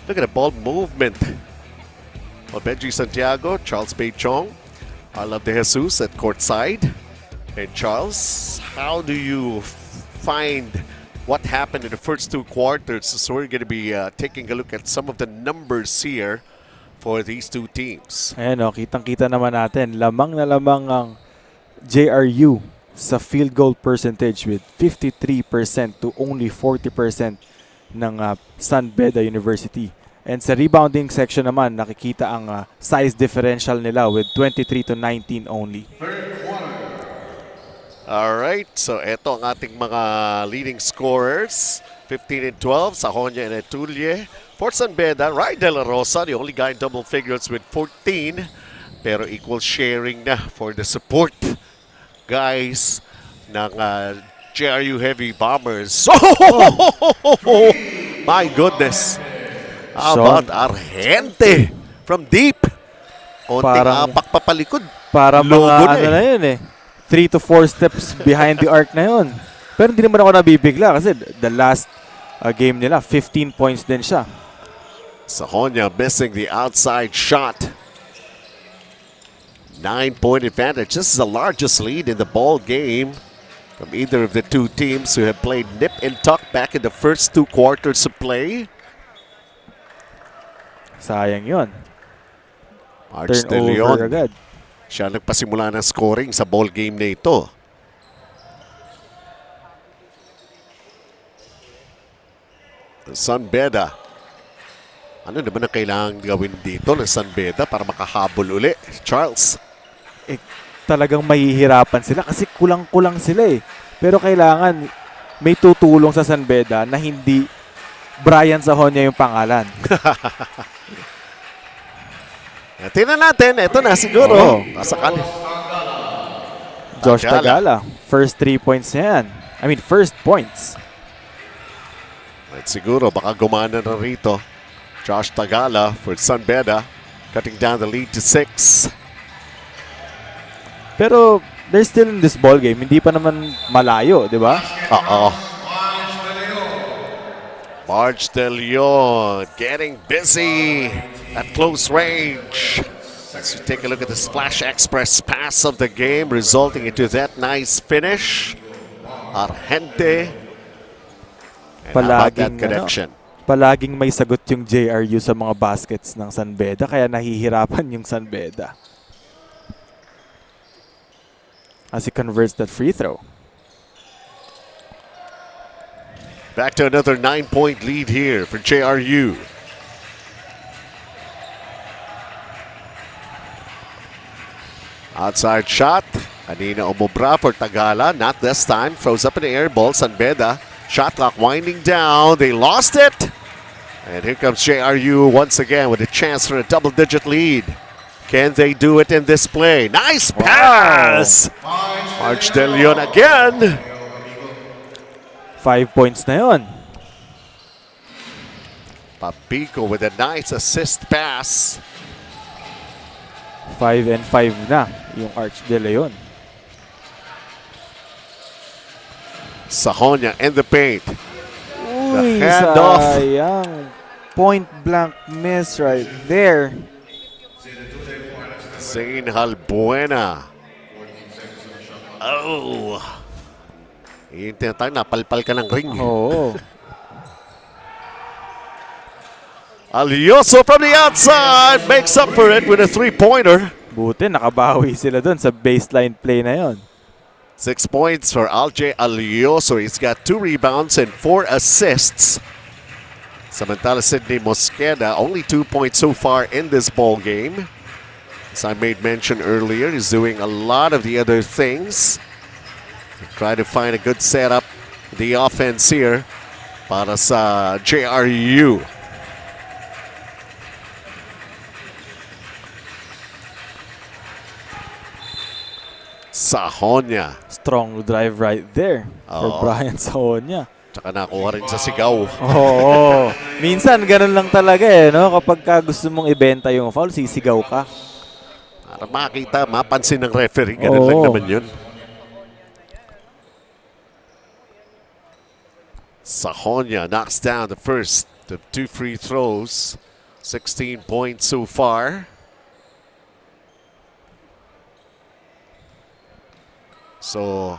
A: Look at the ball movement. Well, Benji Santiago, Charles Bay Chong, Arlov De Jesus at courtside. And Charles, how do you find what happened in the first two quarters? So we're going to be taking a look at some of the numbers here for these two teams.
B: Ayan o, kitang-kita naman natin. Lamang na lamang ang JRU sa field goal percentage with 53% to only 40% ng San Beda University. And sa rebounding section naman, nakikita ang size differential nila with 23 to 19 only.
A: Alright, so eto ang ating mga leading scorers. 15 and 12, Sajonia and Etulye. For San Beda, Ray De La Rosa, the only guy in double figures with 14. Pero equal sharing na for the support guys ng JRU Heavy Bombers. Oh! My goodness. How about Argente from deep? Konting apak papalikod.
B: Para
A: Logo
B: mga
A: na
B: na yun eh. 3 to 4 steps behind the arc na yun. Pero hindi naman ako nabibigla kasi the last game nila, 15 points din siya.
A: Sajonia missing the outside shot. 9-point advantage. This is the largest lead in the ball game from either of the two teams who have played nip and tuck back in the first two quarters of play.
B: Sayang yun.
A: Arch De
B: Turnover
A: Leon.
B: agad.
A: Siya nagpasimula ng scoring sa ball game na ito. San Beda. Ano naman ang kailangan gawin dito ng San Beda para makahabol uli? Charles.
B: Talagang mahihirapan sila kasi kulang-kulang sila eh. Pero kailangan may tutulong sa San Beda na hindi Brian Sajonia yung pangalan.
A: Tingnan natin. Ito na siguro. Kasakali.
B: Josh Tagala. First 3 points niya yan. I mean, first points.
A: At siguro baka gumana na rito. Josh Tagala for San Beda. Cutting down the lead to 6.
B: Pero they're still in this ball game. Hindi pa naman malayo, di ba?
A: Uh-oh. Marge De Leon getting busy at close range. Let's take a look at this Flash Express pass of the game, resulting into that nice finish. Argente. And how about that connection?
B: Palaging may sagot yung JRU sa mga baskets ng San Beda, kaya nahihirapan yung San Beda. As he converts that free throw.
A: Back to another 9-point lead here for JRU. Outside shot. Anina umubra for Tagala. Not this time. Throws up in the air ball. San Beda. Shot clock winding down. They lost it. And here comes JRU once again with a chance for a double-digit lead. Can they do it in this play? Nice pass! March De Leon again.
B: 5 points na yun.
A: Papico with a nice assist pass.
B: 5 and 5 na yung Arch De Leon.
A: Sajonia in the paint.
B: Uy,
A: handoff.
B: sayang. Point blank miss right there.
A: Zane Halbuena. Oh. Yung tinatawag, napalpal ka ng ring.
B: Oo.
A: Alioso from the outside makes up for it with a three-pointer.
B: Buti, nakabawi sila dun sa baseline play na yon.
A: 6 points for Alje Alioso. He's got 2 rebounds and 4 assists. Samantala Sidney Mosqueda, only 2 points so far in this ball game. As I made mention earlier, he's doing a lot of the other things. Try to find a good setup, the offense here para sa JRU. Sahonya.
B: Strong drive right there for
A: Oo.
B: Brian Sahonya.
A: Tsaka nakuha rin sa sigaw.
B: Oo. Minsan ganun lang talaga no? Kapag ka gusto mong ibenta yung foul, sisigaw ka.
A: Para makita, mapansin ng referee. Ganun lang
B: Oo.
A: naman yun. Sahonya knocks down the first of 2 free throws. 16 points so far. So,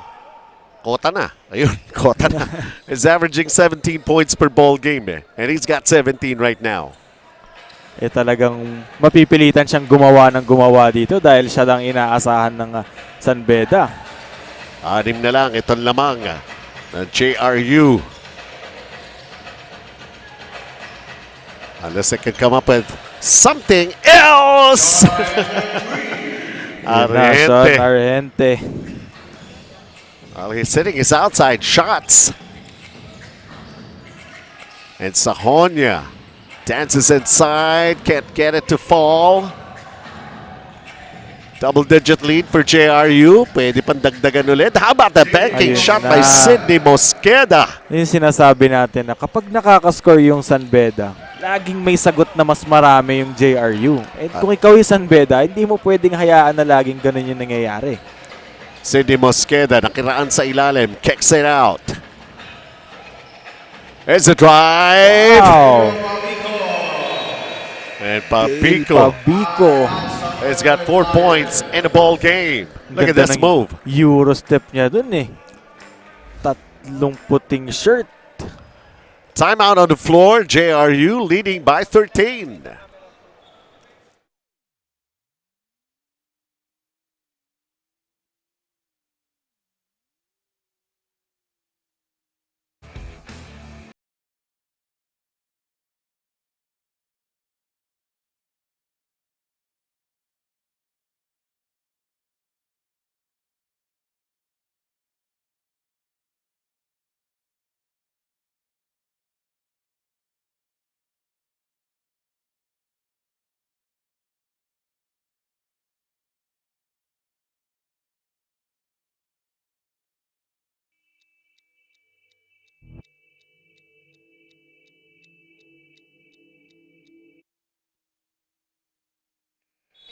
A: kota na. Ayun, kota na. He's averaging 17 points per ball game And he's got 17 right now.
B: Talagang mapipilitan siyang gumawa ng gumawa dito dahil siya lang inaasahan ng San Beda.
A: 6 na lang, ito lamang ng JRU. Unless they can come up with something else! Arrente.
B: Arrente.
A: Well, he's hitting his outside shots. And Sahonya dances inside, can't get it to fall. Double-digit lead for JRU. Pwede pang dagdagan ulit. How about the banking
B: Ayun
A: shot
B: na.
A: by Sidney Mosqueda?
B: Yung sinasabi natin na kapag nakakascore yung San Beda, laging may sagot na mas marami yung JRU. And kung ikaw yung San Beda, hindi mo pwedeng hayaan na laging ganun yung nangyayari.
A: Sidney Mosqueda nakiraan sa ilalim. Kicks it out. There's a drive.
B: Wow!
A: And Papico
B: Pabico.
A: has got 4 points in the ball game. Look at
B: Ganda
A: this
B: ng
A: move.
B: Euro step niya dun Tatlong puting shirt.
A: Timeout on the floor. JRU leading by 13.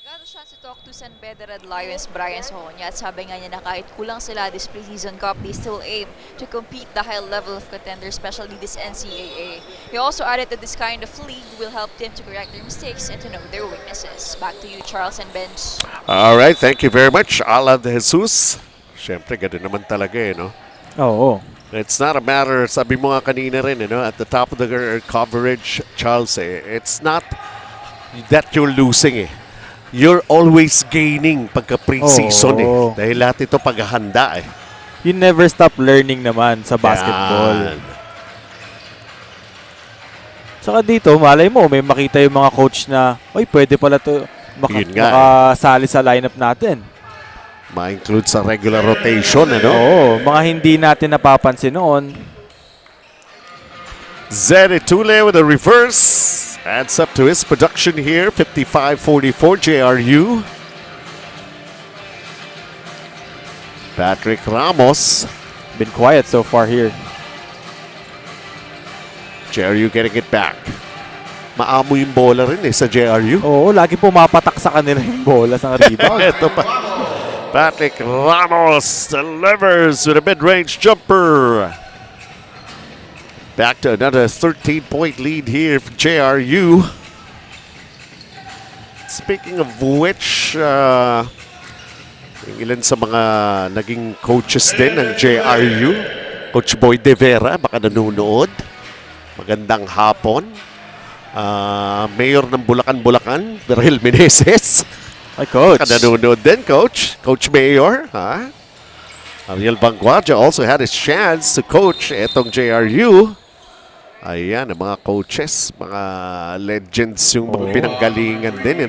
D: I got a chance to talk to San Beda Red Lions Brian Sahonya at sabi nga niya na kahit kulang sila this preseason cup, they still aim to compete the high level of contenders, especially this NCAA. He also added that this kind of league will help them to correct their mistakes and to know their weaknesses. Back to you, Charles and Bench.
A: All right, thank you very much, Ala de Jesus. Siyempre, ganun naman talaga no?
B: Oo.
A: It's not a matter, sabi mo nga kanina rin, at the top of the coverage, Charles, it's not that you're losing You're always gaining pagka pre-season Dahil lahat ito paghahanda
B: You never stop learning naman sa basketball.
A: Yan.
B: Saka dito, malay mo, may makita yung mga coach na, oy, pwede pala to
A: Yun nga,
B: makasali sa lineup natin.
A: Ma-include sa regular rotation,
B: Oo, mga hindi natin napapansin noon.
A: Zed Tule with a reverse. Adds up to his production here, 55-44 JRU. Patrick Ramos.
B: Been quiet so far here.
A: JRU getting it back. Maamo yung bola rin sa JRU.
B: Oo, lagi pumapatak sa kanila yung bola sa rebound.
A: Ito pa. Patrick Ramos delivers with a mid-range jumper. Back to another 13-point lead here for JRU. Speaking of which, yung ilan sa mga naging coaches din ng JRU, Coach Boy De Vera, baka nanonood. Magandang hapon. Mayor ng Bulacan, Berhel Meneses.
B: Ay, coach.
A: Baka nanonood din, Coach. Coach Mayor, ha? Ariel Banguaja also had his chance to coach etong JRU. Ayan, ang mga coaches, mga legends yung mga pinanggalingan din,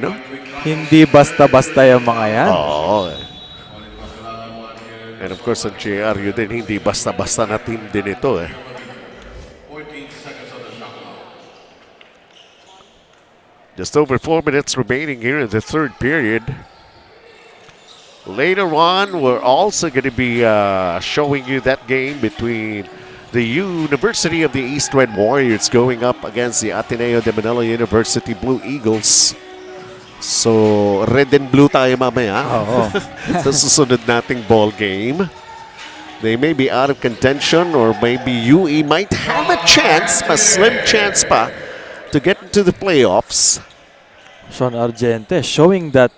B: Hindi basta-basta yung mga yan.
A: Oo. And of course, ang JRU din, hindi basta-basta na team din ito, Just over 4 minutes remaining here in the third period. Later on, we're also going to be showing you that game between the University of the East Red Warriors going up against the Ateneo de Manila University Blue Eagles. So, red and blue tayo mamaya sa susunod nating ball game. They may be out of contention or maybe UE might have a chance, mas slim chance pa, to get into the playoffs.
B: Sean Argente showing that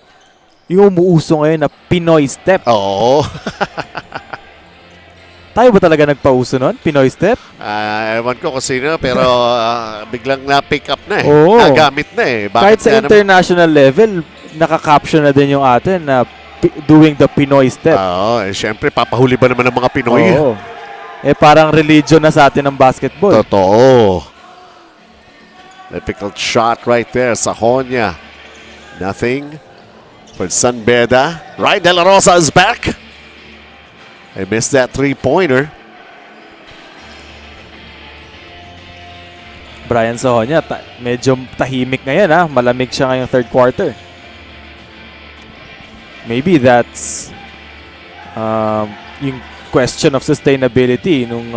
B: yung umuuso ngayon na Pinoy step.
A: Oo.
B: Tayo ba talaga nagpauso nun? Pinoy step?
A: Ewan ko kung sino, pero biglang na-pick up na eh.
B: Oo.
A: Nagamit na eh. Bakit
B: Kahit sa
A: nga naman-
B: international level, nakaka-caption na din yung atin na doing the Pinoy step.
A: Oo, syempre, papahuli ba naman ng mga Pinoy?
B: Oo. Parang religion na sa atin ng basketball.
A: Totoo. Difficult shot right there. Sahonia. Nothing for San Beda. Ryan De La Rosa is back. I missed that three-pointer.
B: Brian Sahonia, medyo tahimik ngayon ha. Malamig siya ngayong third quarter. Maybe that's yung question of sustainability nung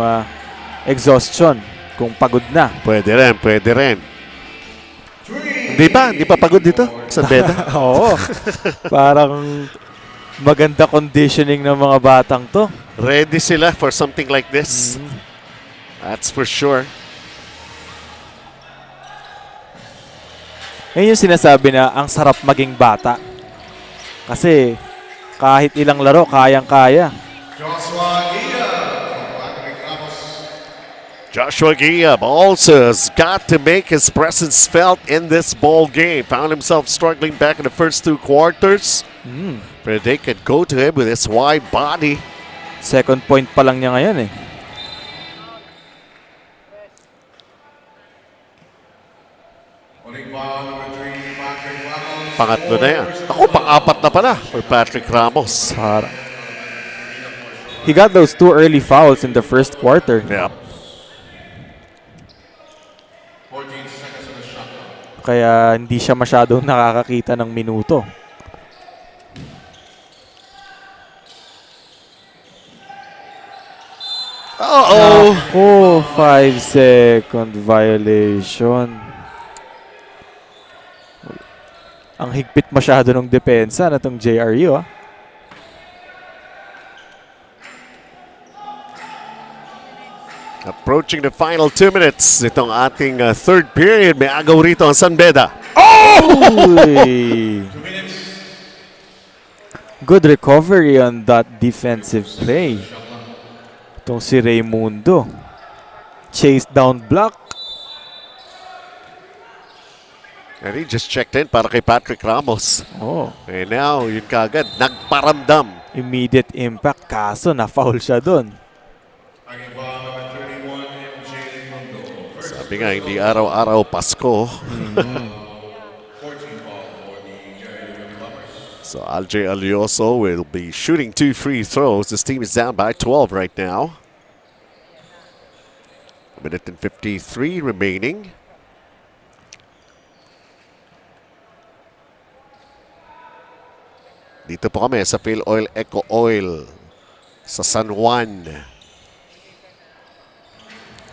B: exhaustion. Kung pagod na.
A: Pwede rin, pwede rin. Hindi pa pagod dito sa Beda.
B: Oo. Parang maganda conditioning ng mga batang to.
A: Ready sila for something like this. That's for sure.
B: Ngayon yung sinasabi na ang sarap maging bata. Kasi kahit ilang laro, kayang-kaya.
A: Joshua Guillab also has got to make his presence felt in this ball game. Found himself struggling back in the first two quarters. But they could go to him with his wide body.
B: Second point pa lang niya ngayon eh.
A: Pangatlo na yan. Ako, pang-apat na pala for Patrick Ramos.
B: He got those two early fouls in the first quarter.
A: Yep.
B: Kaya hindi siya masyadong nakakakita ng minuto.
A: Uh-oh!
B: 5-second violation. Ang higpit masyado ng depensa na itong JRU ah.
A: Approaching the final 2 minutes. Itong ating third period. May agaw rito ang San Beda.
B: Uy! Good recovery on that defensive play. Itong si Raymundo. Chase down block.
A: And he just checked in para kay Patrick Ramos.
B: Oh,
A: And now, yun kagad, nagparamdam.
B: immediate impact. Kaso na-foul siya doon.
A: Sabi nga, hindi araw-araw Pasko. So Alj Alioso will be shooting 2 free throws. This team is down by 12 right now. 1:53 remaining. Dito po kami sa Filoil EcoOil sa San Juan.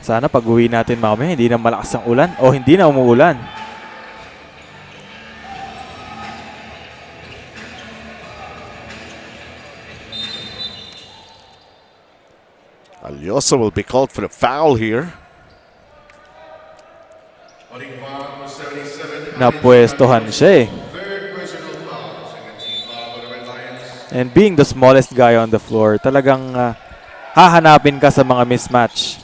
B: Sana pag-uwi natin mamaya, hindi na malakas ang ulan o hindi na umuulan.
A: Alioso will be called for the foul here.
B: Napwestohan siya eh. And being the smallest guy on the floor, talagang hahanapin ka sa mga mismatch.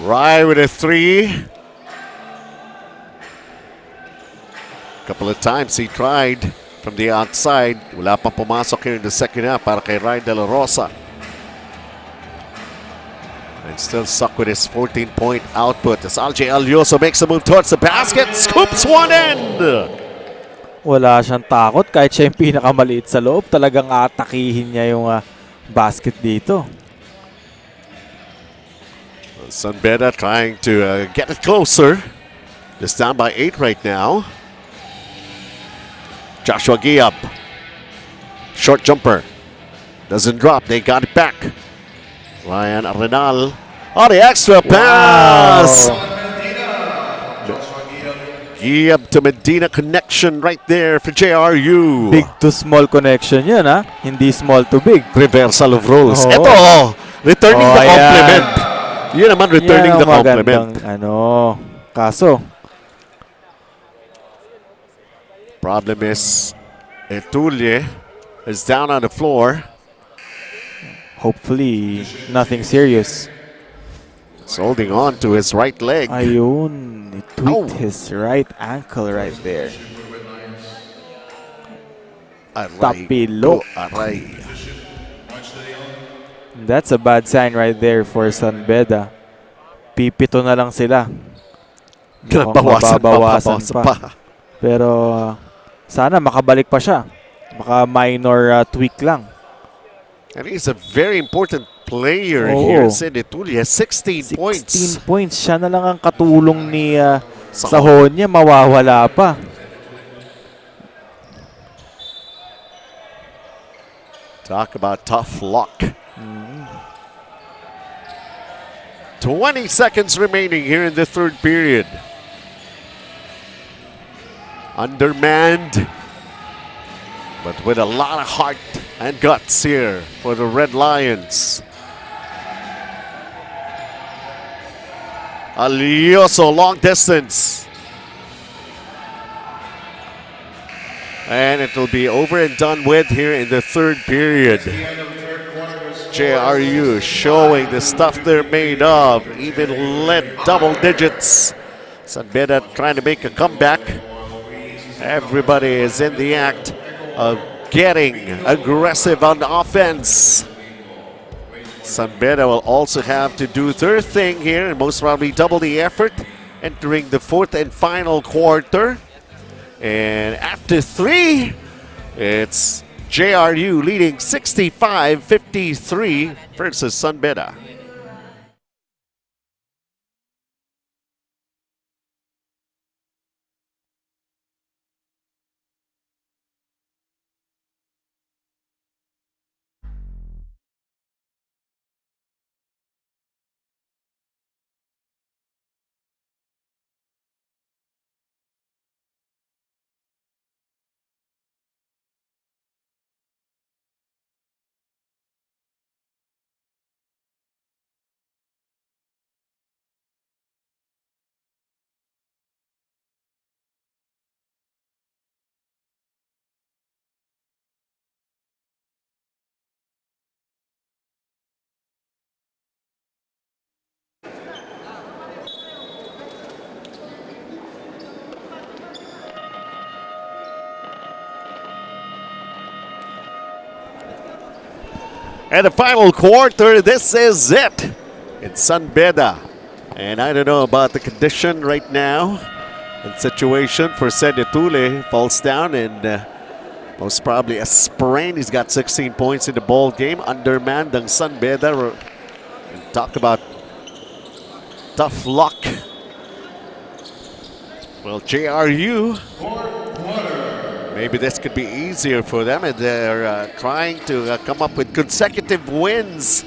A: Rye with a 3. Couple of times he tried from the outside. Wala pang pumasok here in the second half para kay Ryan De La Rosa. And still stuck with his 14-point output as Alj Alioso makes a move towards the basket. Scoops one in.
B: Wala siyang takot kahit siya yung pinakamaliit sa loob. Talagang atakihin niya yung basket dito.
A: San Beda trying to get it closer. Just down by 8 right now. Joshua Giab. Short jumper. Doesn't drop. They got it back. Ryan Arenal. Oh, the extra pass. Giab to Medina connection right there for JRU.
B: Big to small connection yun, ha? Hindi small to big.
A: Reversal of roles.
B: Oo.
A: Ito, returning the
B: ayan.
A: compliment. Yun naman, returning
B: Yan
A: the
B: ang
A: compliment.
B: magandang, kaso,
A: Problem is, Etulye is down on the floor.
B: hopefully, nothing serious.
A: He's holding on to his right leg.
B: Ayun, he tweaked
A: Ow.
B: his right ankle right there.
A: Aray
B: Tapilo.
A: ko, aray.
B: That's a bad sign right there for San Beda. Pipito na lang sila. Mukhang mababawasan pa. Pero sana makabalik pa siya. Baka minor tweak lang.
A: And he's a very important player
B: Oo.
A: here. Sid Etulye has 16 points.
B: 16 points. Siya na lang ang katulong ni
A: Sahon.
B: Sahon niya. Mawawala pa.
A: Talk about tough luck. 20 seconds remaining here in the third period. Undermanned, but with a lot of heart and guts here for the Red Lions. Alioso, long distance. And it will be over and done with here in the third period. JRU showing the stuff they're made of, even led double digits. San Beda trying to make a comeback. Everybody is in the act of getting aggressive on offense. San Beda will also have to do their thing here and most probably double the effort entering the fourth and final quarter. And after 3, it's JRU leading 65-53 versus San Beda. And the final quarter, this is it. It's San Beda. And I don't know about the condition right now and situation for Etulye. Falls down and most probably a sprain. He's got 16 points in the ball game. Undermanned ang San Beda. And talk about tough luck. Well, JRU, maybe this could be easier for them, and they're trying to come up with consecutive wins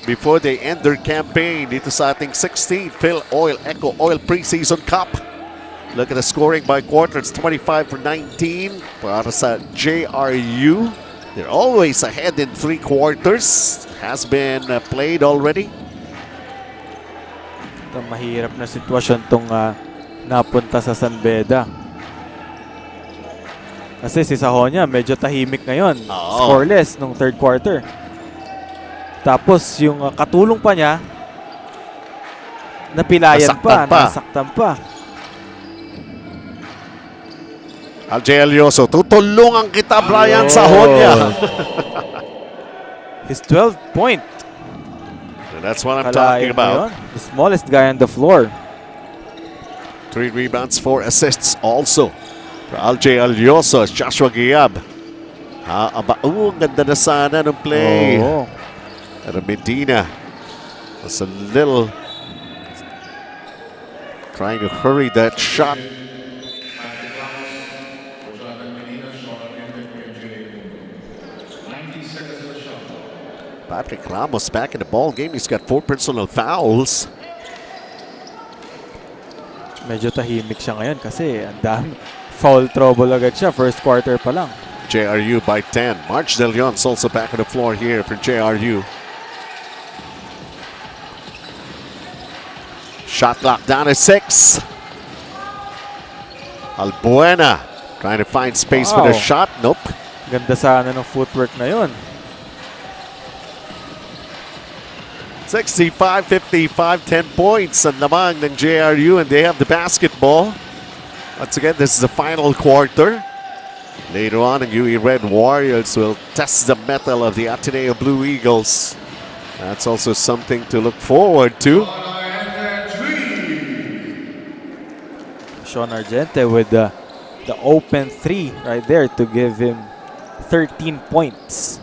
A: before they end their campaign dito sa ating 16th Filoil EcoOil Preseason Cup. Look at the scoring by quarter. It's 25 for 19 para sa JRU. They're always ahead in 3 quarters. Has been played already.
B: Ito mahirap na sitwasyon tong napunta sa San Beda. Kasi si Sahonia medyo tahimik ngayon. Scoreless nung third quarter. Tapos yung katulong pa niya, napilayan nasaktan pa.
A: Algelioso, tutulungan kita, Brian Sahonia.
B: His 12th point.
A: And that's what I'm talking about.
B: The smallest guy on the floor.
A: 3 rebounds, 4 assists also Alje Alioso, Joshua Giab. Ang ganda na sana ng play.
B: Oo.
A: Pero Medina was a little trying to hurry that shot. Patrick Ramos back in the ball game. He's got 4 personal fouls.
B: Medyo tahimik siya ngayon kasi ang dami. Foul trouble agad siya. First quarter pa lang.
A: JRU by 10. March De Leon's also back on the floor here for JRU. Shot clock down to 6. Albuena trying to find space for the
B: Wow.
A: shot. Nope.
B: Ganda sana ng footwork na yun.
A: 65-55, 10 points ang lamang ng JRU, and they have the basketball. Once again, this is the final quarter. Later on, the UE Red Warriors will test the mettle of the Ateneo Blue Eagles. That's also something to look forward to.
B: Sean Argente with the open 3 right there to give him 13 points.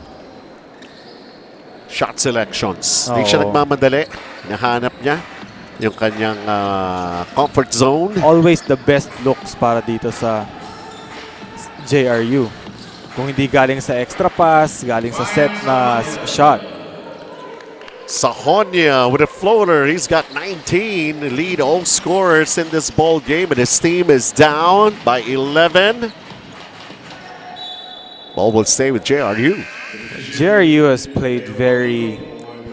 A: Shot selections. Hindi siya
B: Oo.
A: nagmamadali. Nahanap niya yung kanyang comfort zone.
B: Always the best looks para dito sa JRU. Kung hindi galing sa extra pass, galing sa set na shot.
A: Sahonia with a floater. He's got 19. Lead all scorers in this ball game, and his team is down by 11. Ball will stay with JRU.
B: JRU has played very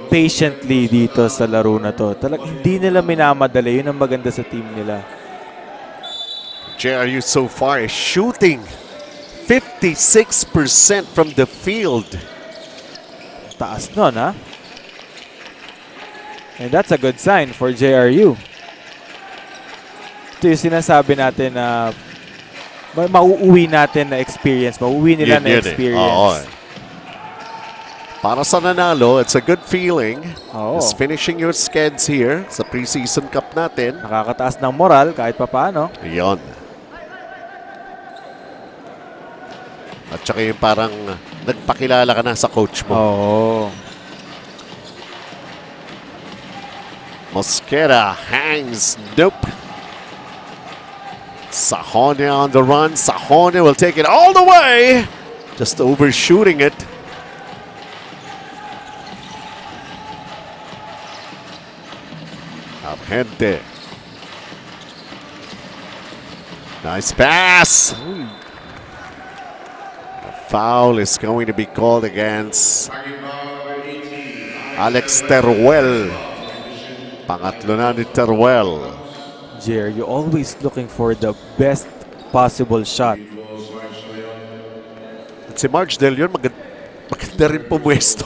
B: patiently dito sa laro na to. Hindi nila minamadali. Yun ang maganda sa team nila.
A: JRU so far is shooting 56% from the field.
B: Taas nun, ha? And that's a good sign for JRU. Ito yung sinasabi natin na mauuwi natin na experience. Mauuwi nila na
A: Yun,
B: experience.
A: Oo. Para sa nanalo, it's a good feeling.
B: Oo.
A: Just finishing your skeds here sa preseason cup natin.
B: Nakakataas ng moral kahit papaano.
A: Yon. At saka yung parang nagpakilala ka na sa coach mo.
B: Oo.
A: Mosquera hangs. Nope. Sahonia on the run. Sahonia will take it all the way. Just overshooting it. Abhente. Nice pass. A foul is going to be called against Alex Teruel. Pangatlo na ni Teruel.
B: JRU always looking for the best possible shot.
A: At si March Del Leon, maganda rin pumwesto.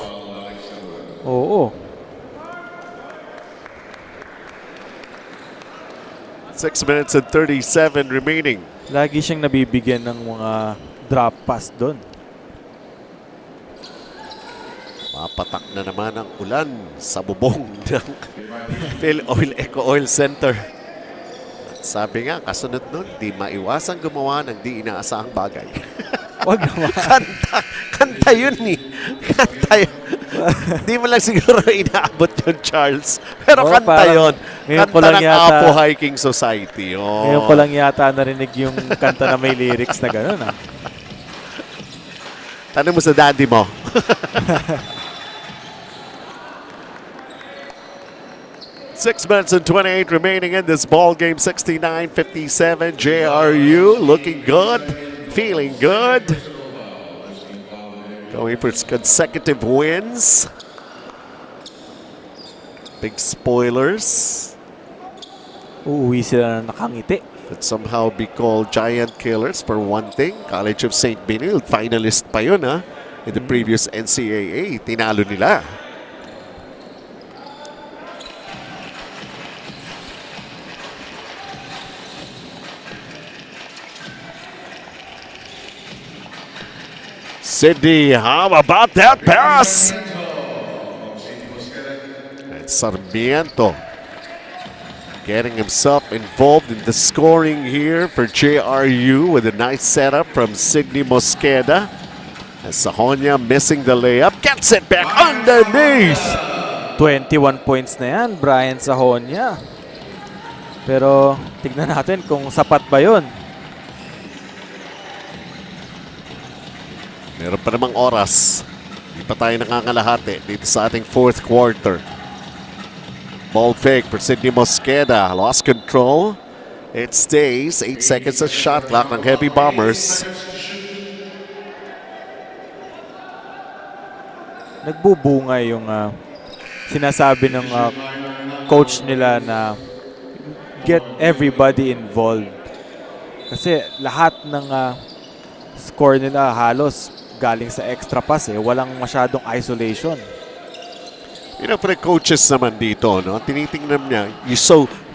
B: Oo.
A: 6 minutes and 37 remaining.
B: Lagi siyang nabibigyan ng mga drop pass doon.
A: Mapatak na naman ang ulan sa bubong ng Filoil EcoOil Center. At sabi nga, kasunod nun, di maiwasang gumawa ng di inaasahang bagay.
B: Wag naman.
A: Kanta yun eh. Kanta yun. Di mo lang siguro inaabot yun, Charles. Pero
B: Oo,
A: kanta
B: parang
A: yun.
B: ngayon ko
A: Kanta
B: lang
A: ng
B: yata-
A: Apo Hiking Society. Oh.
B: Ngayon ko lang yata narinig yung kanta na may lyrics na gano'n. Ah.
A: Tanong mo sa daddy mo. Six minutes and 28 remaining in this ball game. 69-57. JRU looking good, feeling good. Going for consecutive wins. Big spoilers.
B: Uuwi sila na nakangiti.
A: Could somehow be called giant killers for one thing. College of St. Benilde, finalist pa yun ha. In the previous NCAA, tinalo nila. Sidney, how about that pass? And Sarmiento. getting himself involved in the scoring here for JRU with a nice setup from Sidney Mosqueda. And Sahonia missing the layup, gets it back underneath.
B: 21 points na yan, Brian Sahonia. Pero tignan natin kung sapat ba yun.
A: Meron pa namang oras. Hindi pa tayo nangangalahati dito sa ating fourth quarter. Ball fake for Sidney Mosqueda. Lost control. It stays. 8 seconds of shot clock ng Heavy Bombers.
B: Nagbubungay yung sinasabi ng coach nila na get everybody involved. Kasi lahat ng score nila halos galing sa extra pass eh. Walang masyadong isolation.
A: You know, for the coaches naman dito, no, tinitingnan niya,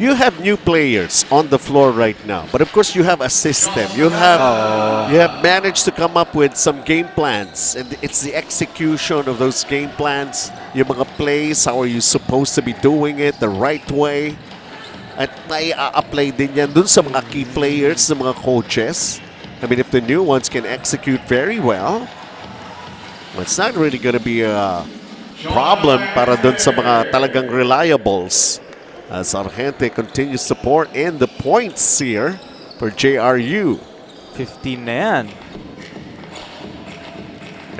A: you have new players on the floor right now. But of course, you have a system. You have managed to come up with some game plans. And it's the execution of those game plans. Yung mga plays, how are you supposed to be doing it the right way? At may a-apply din yan dun sa mga key players, sa mga coaches. I mean, if the new ones can execute very well, it's not really going to be a problem para dun sa mga talagang reliables. As Argente continues to pour in the points here for JRU.
B: 15 na yan.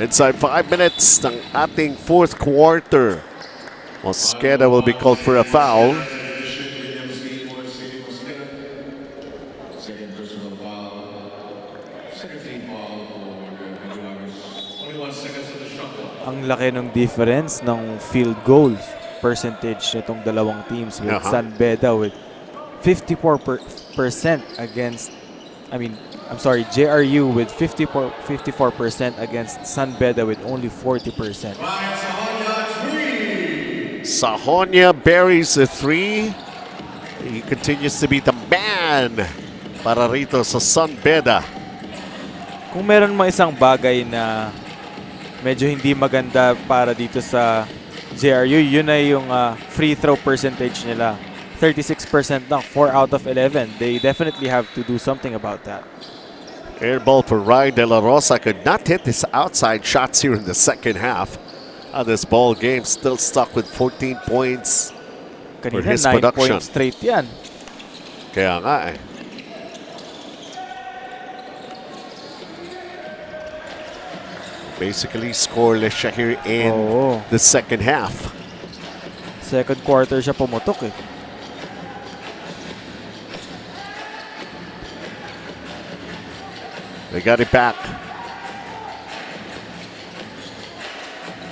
A: Inside 5 minutes ng ating fourth quarter. Mosqueda will be called for a foul.
C: Second personal foul. Second team foul for the 21 seconds of the shot clock.
B: Ang laki ng difference ng field goals percentage nitong dalawang teams with San Beda with 54% against, JRU with 54% against San Beda with only 40%.
A: Sahonia buries a 3. He continues to be the man para rito sa San Beda.
B: Kung meron mo isang bagay na medyo hindi maganda para dito sa JRU, yun ay yung free throw percentage nila. 36% lang, 4 out of 11. They definitely have to do something about that.
A: Air ball for Ryan De La Rosa. Could not hit his outside shots here in the second half. This ball game still stuck with 14 points for
B: Kanina
A: his
B: 9
A: production.
B: points straight yan.
A: Kaya nga eh. Basically scoreless siya here in the second half.
B: Second quarter siya pumutok eh.
A: They got it back.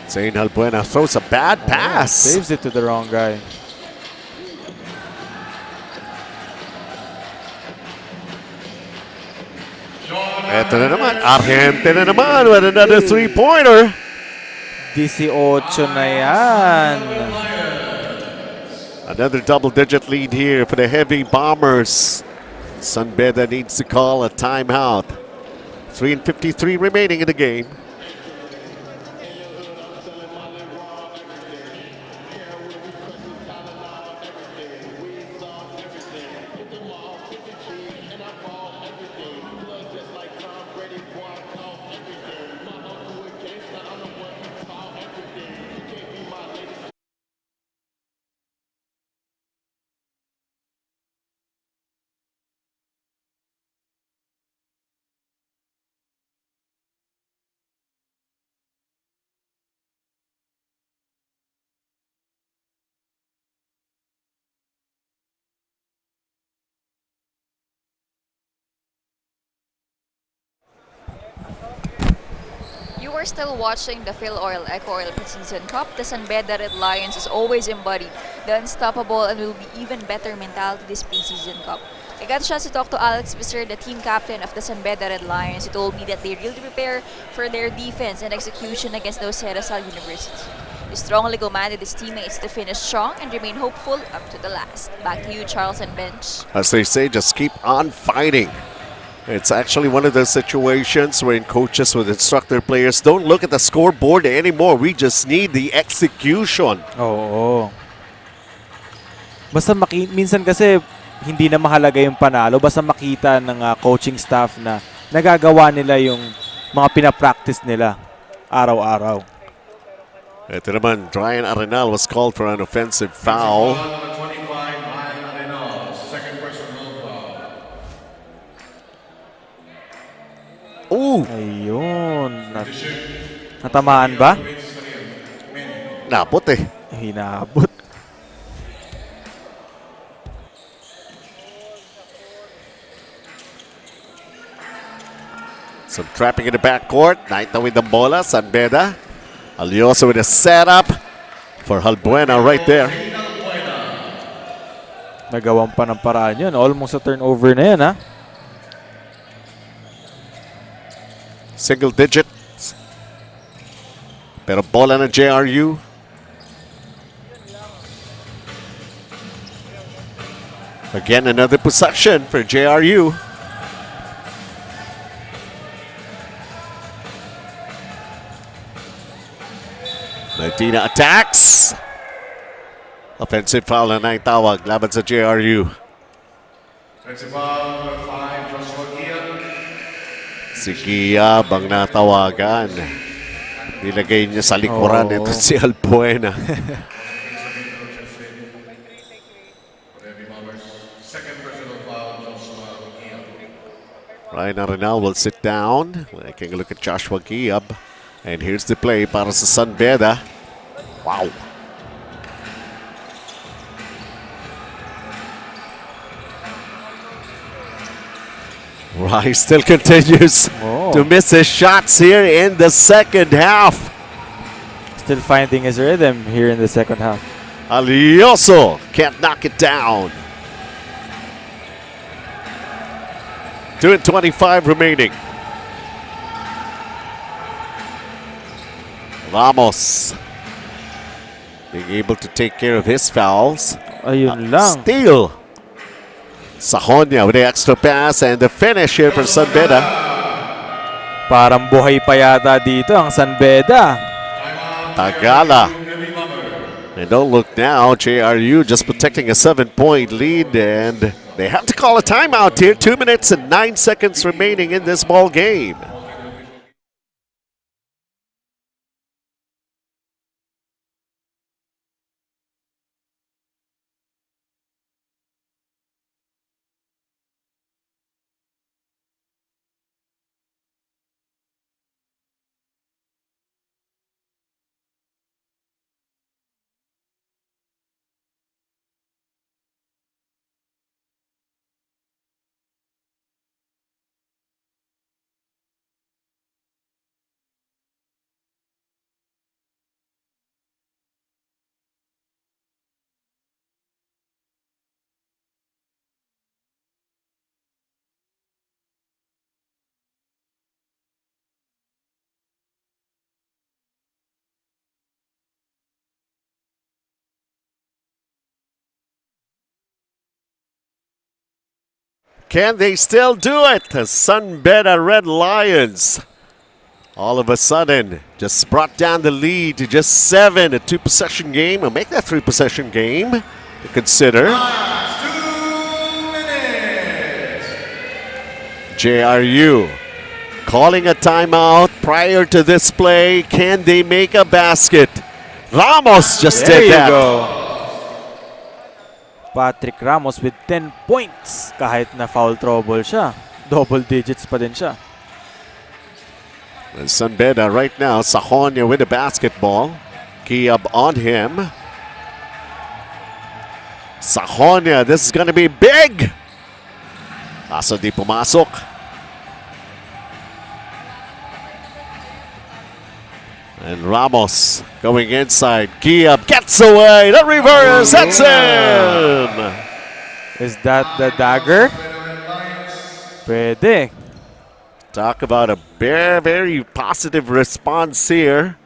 A: Zane Albuena throws a bad pass.
B: Saves it to the wrong guy.
A: Ito na naman. Argente na naman with another three-pointer.
B: 18 na yan.
A: Another double-digit lead here for the Heavy Bombers. San Beda needs to call a timeout. 3:53 remaining in the game.
D: You are still watching the Filoil EcoOil Preseason Cup. The San Beda Red Lions is always embodied the unstoppable and will be even better mentality this preseason cup. I got a chance to talk to Alex Visser, the team captain of the San Beda Red Lions. He told me that they really prepare for their defense and execution against those Cerasal University. He strongly commanded his teammates to finish strong and remain hopeful up to the last. Back to you, Charles and Bench.
A: As they say, just keep on fighting. It's actually one of those situations wherein coaches with instructor players don't look at the scoreboard anymore. We just need the execution.
B: Oo. Basta minsan kasi hindi na mahalaga yung panalo. Basta makita ng coaching staff na nagagawa nila yung mga pinapractice nila araw-araw.
A: Ito naman, Ryan Arenal was called for an offensive foul.
C: Number 25, Ryan Arenal, second personal foul.
A: Ooh!
B: Ayun. Natamaan ba?
A: Napot eh.
B: Hinabot.
A: Some trapping in the backcourt. Naita with the bola. San Beda. Alioso with a setup for Halbuena right there.
B: Nagawan pa ng paraan yun. Almost a turnover na yan, ha?
A: Single digits. Pero bola ng JRU. Again, another possession for JRU. Latina attacks. Offensive foul na tawag laban sa JRU.
C: Offensive foul, number 5, Joshua Gia.
A: Si Giab ang natawagan. Nilagay niya sa likuran ito si Albuena.
C: Second personal foul, Joshua Gia.
A: Ryan Arenal will sit down. Taking a look at Joshua Giab. And here's the play para sa San Beda. Wow. Rice still continues to miss his shots here in the second half.
B: Still finding his rhythm here in the second half.
A: Alioso can't knock it down. 2:25 remaining. Ramos being able to take care of his fouls.
B: Ayun lang.
A: Steal. Sahonia with the extra pass and the finish here for San Beda.
B: Parang buhay pa yata dito ang San Beda.
A: Tagala. And don't look now, JRU just protecting a 7-point lead, and they have to call a timeout here. 2 minutes and 9 seconds remaining in this ball game. Can they still do it? The San Beda Red Lions all of a sudden just brought down the lead to just 7, a 2-possession game. We'll make that 3-possession game to consider.
C: Last 2 minutes.
A: JRU calling a timeout prior to this play. Can they make a basket? Ramos just
B: There
A: did
B: you
A: that.
B: go. Patrick Ramos with 10 points. Kahit na foul trouble siya. Double digits pa din siya.
A: And San Beda right now, Sahonia with the basketball. Kiab on him. Sahonia, this is gonna be big. Kaso di pumasok. And Ramos going inside. Kiab gets away. The reverse. That's him.
B: Is that the dagger? Pwede.
A: Talk about a very, very positive response here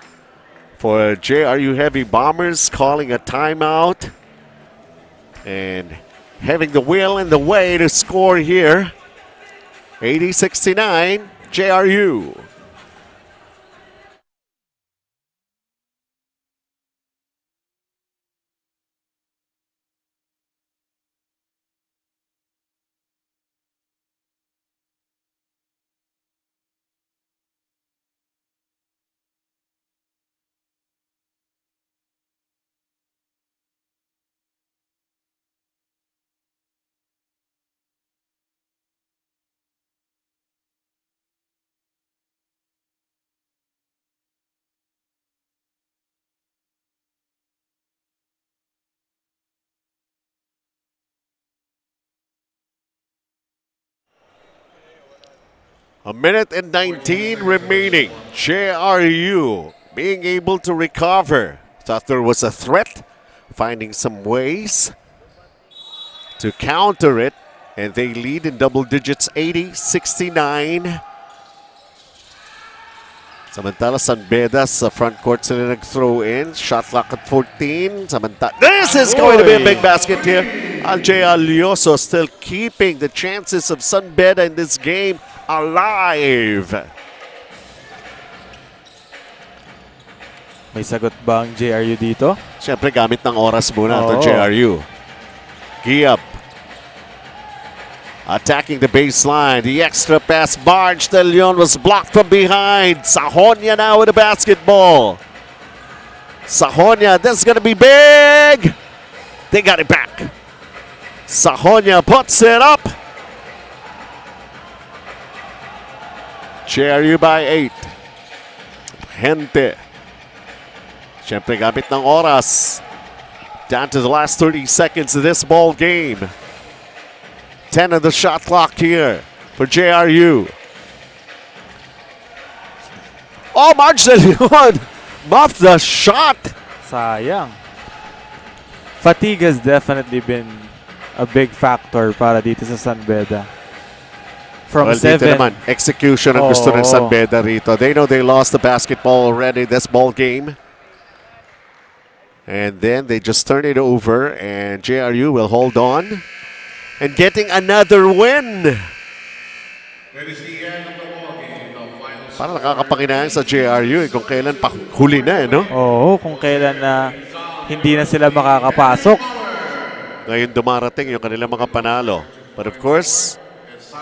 A: for JRU Heavy Bombers, calling a timeout and having the will and the way to score here. 80-69, JRU. A minute and 19 remaining. JRU being able to recover. Thought there was a threat. Finding some ways to counter it. And they lead in double digits, 80-69. Samantala, San Beda sa front court sila nag-throw in. Shot clock at 14. This is going to be a big basket here. Aljay Alioso still keeping the chances of San Beda in this game alive.
B: May sagot ba ang JRU dito?
A: Siyempre gamit ng oras muna
B: Oo.
A: ito JRU. Giap. Attacking the baseline. The extra pass. Barge de Leon was blocked from behind. Sajonia now with the basketball. Sajonia, this is going to be big. They got it back. Sajonia puts it up. JRU by 8. Gente. Siyempre gamit ng oras. Down to the last 30 seconds of this ball game. 10 of the shot clock here for JRU. Oh, Marge de Leon muffed the shot.
B: Sayang. Fatigue has definitely been a big factor para dito sa San Beda. From
A: Well, dito
B: 7.
A: naman, execution ang gusto ng San Beda rito. They know they lost the basketball already this ball game. And then they just turn it over and JRU will hold on. And getting another win.
C: That is the end of the ball game. The final
A: Parang nakakapanginayang sa JRU kung kailan pa huli na, no?
B: Oo, kung kailan na hindi na sila makakapasok.
A: Ngayon dumarating yung kanilang mga panalo. But of course,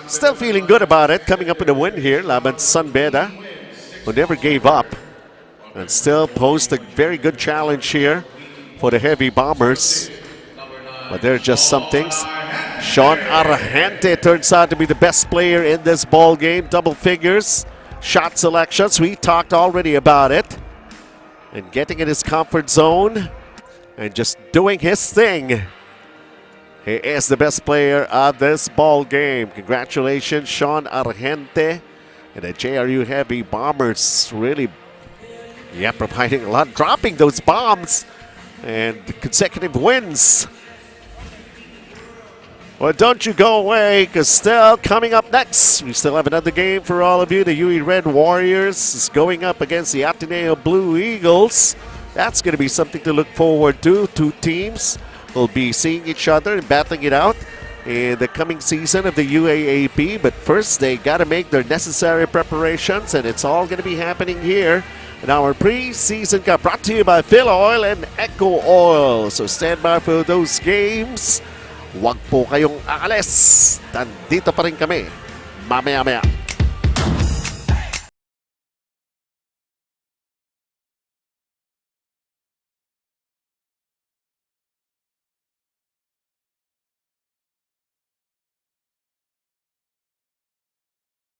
A: still feeling good about it. Coming up with a win here, laban sa San Beda, who never gave up. And still posed a very good challenge here for the Heavy Bombers. But there are just some things. Sean Argente turns out to be the best player in this ball game. Double figures. Shot selections. We talked already about it. And getting in his comfort zone. And just doing his thing. He is the best player of this ball game. Congratulations, Sean Argente. And the JRU Heavy Bombers really providing a lot. Dropping those bombs. And consecutive wins. Well, don't you go away, because still coming up next, we still have another game for all of you. The UE Red Warriors is going up against the Ateneo Blue Eagles. That's going to be something to look forward to. Two teams will be seeing each other and battling it out in the coming season of the UAAP. But first, they got to make their necessary preparations, and it's all going to be happening here in our preseason cup, brought to you by Filoil and EcoOil. So stand by for those games. Huwag po kayong aalis. Nandito pa rin kami. Mamaya-maya.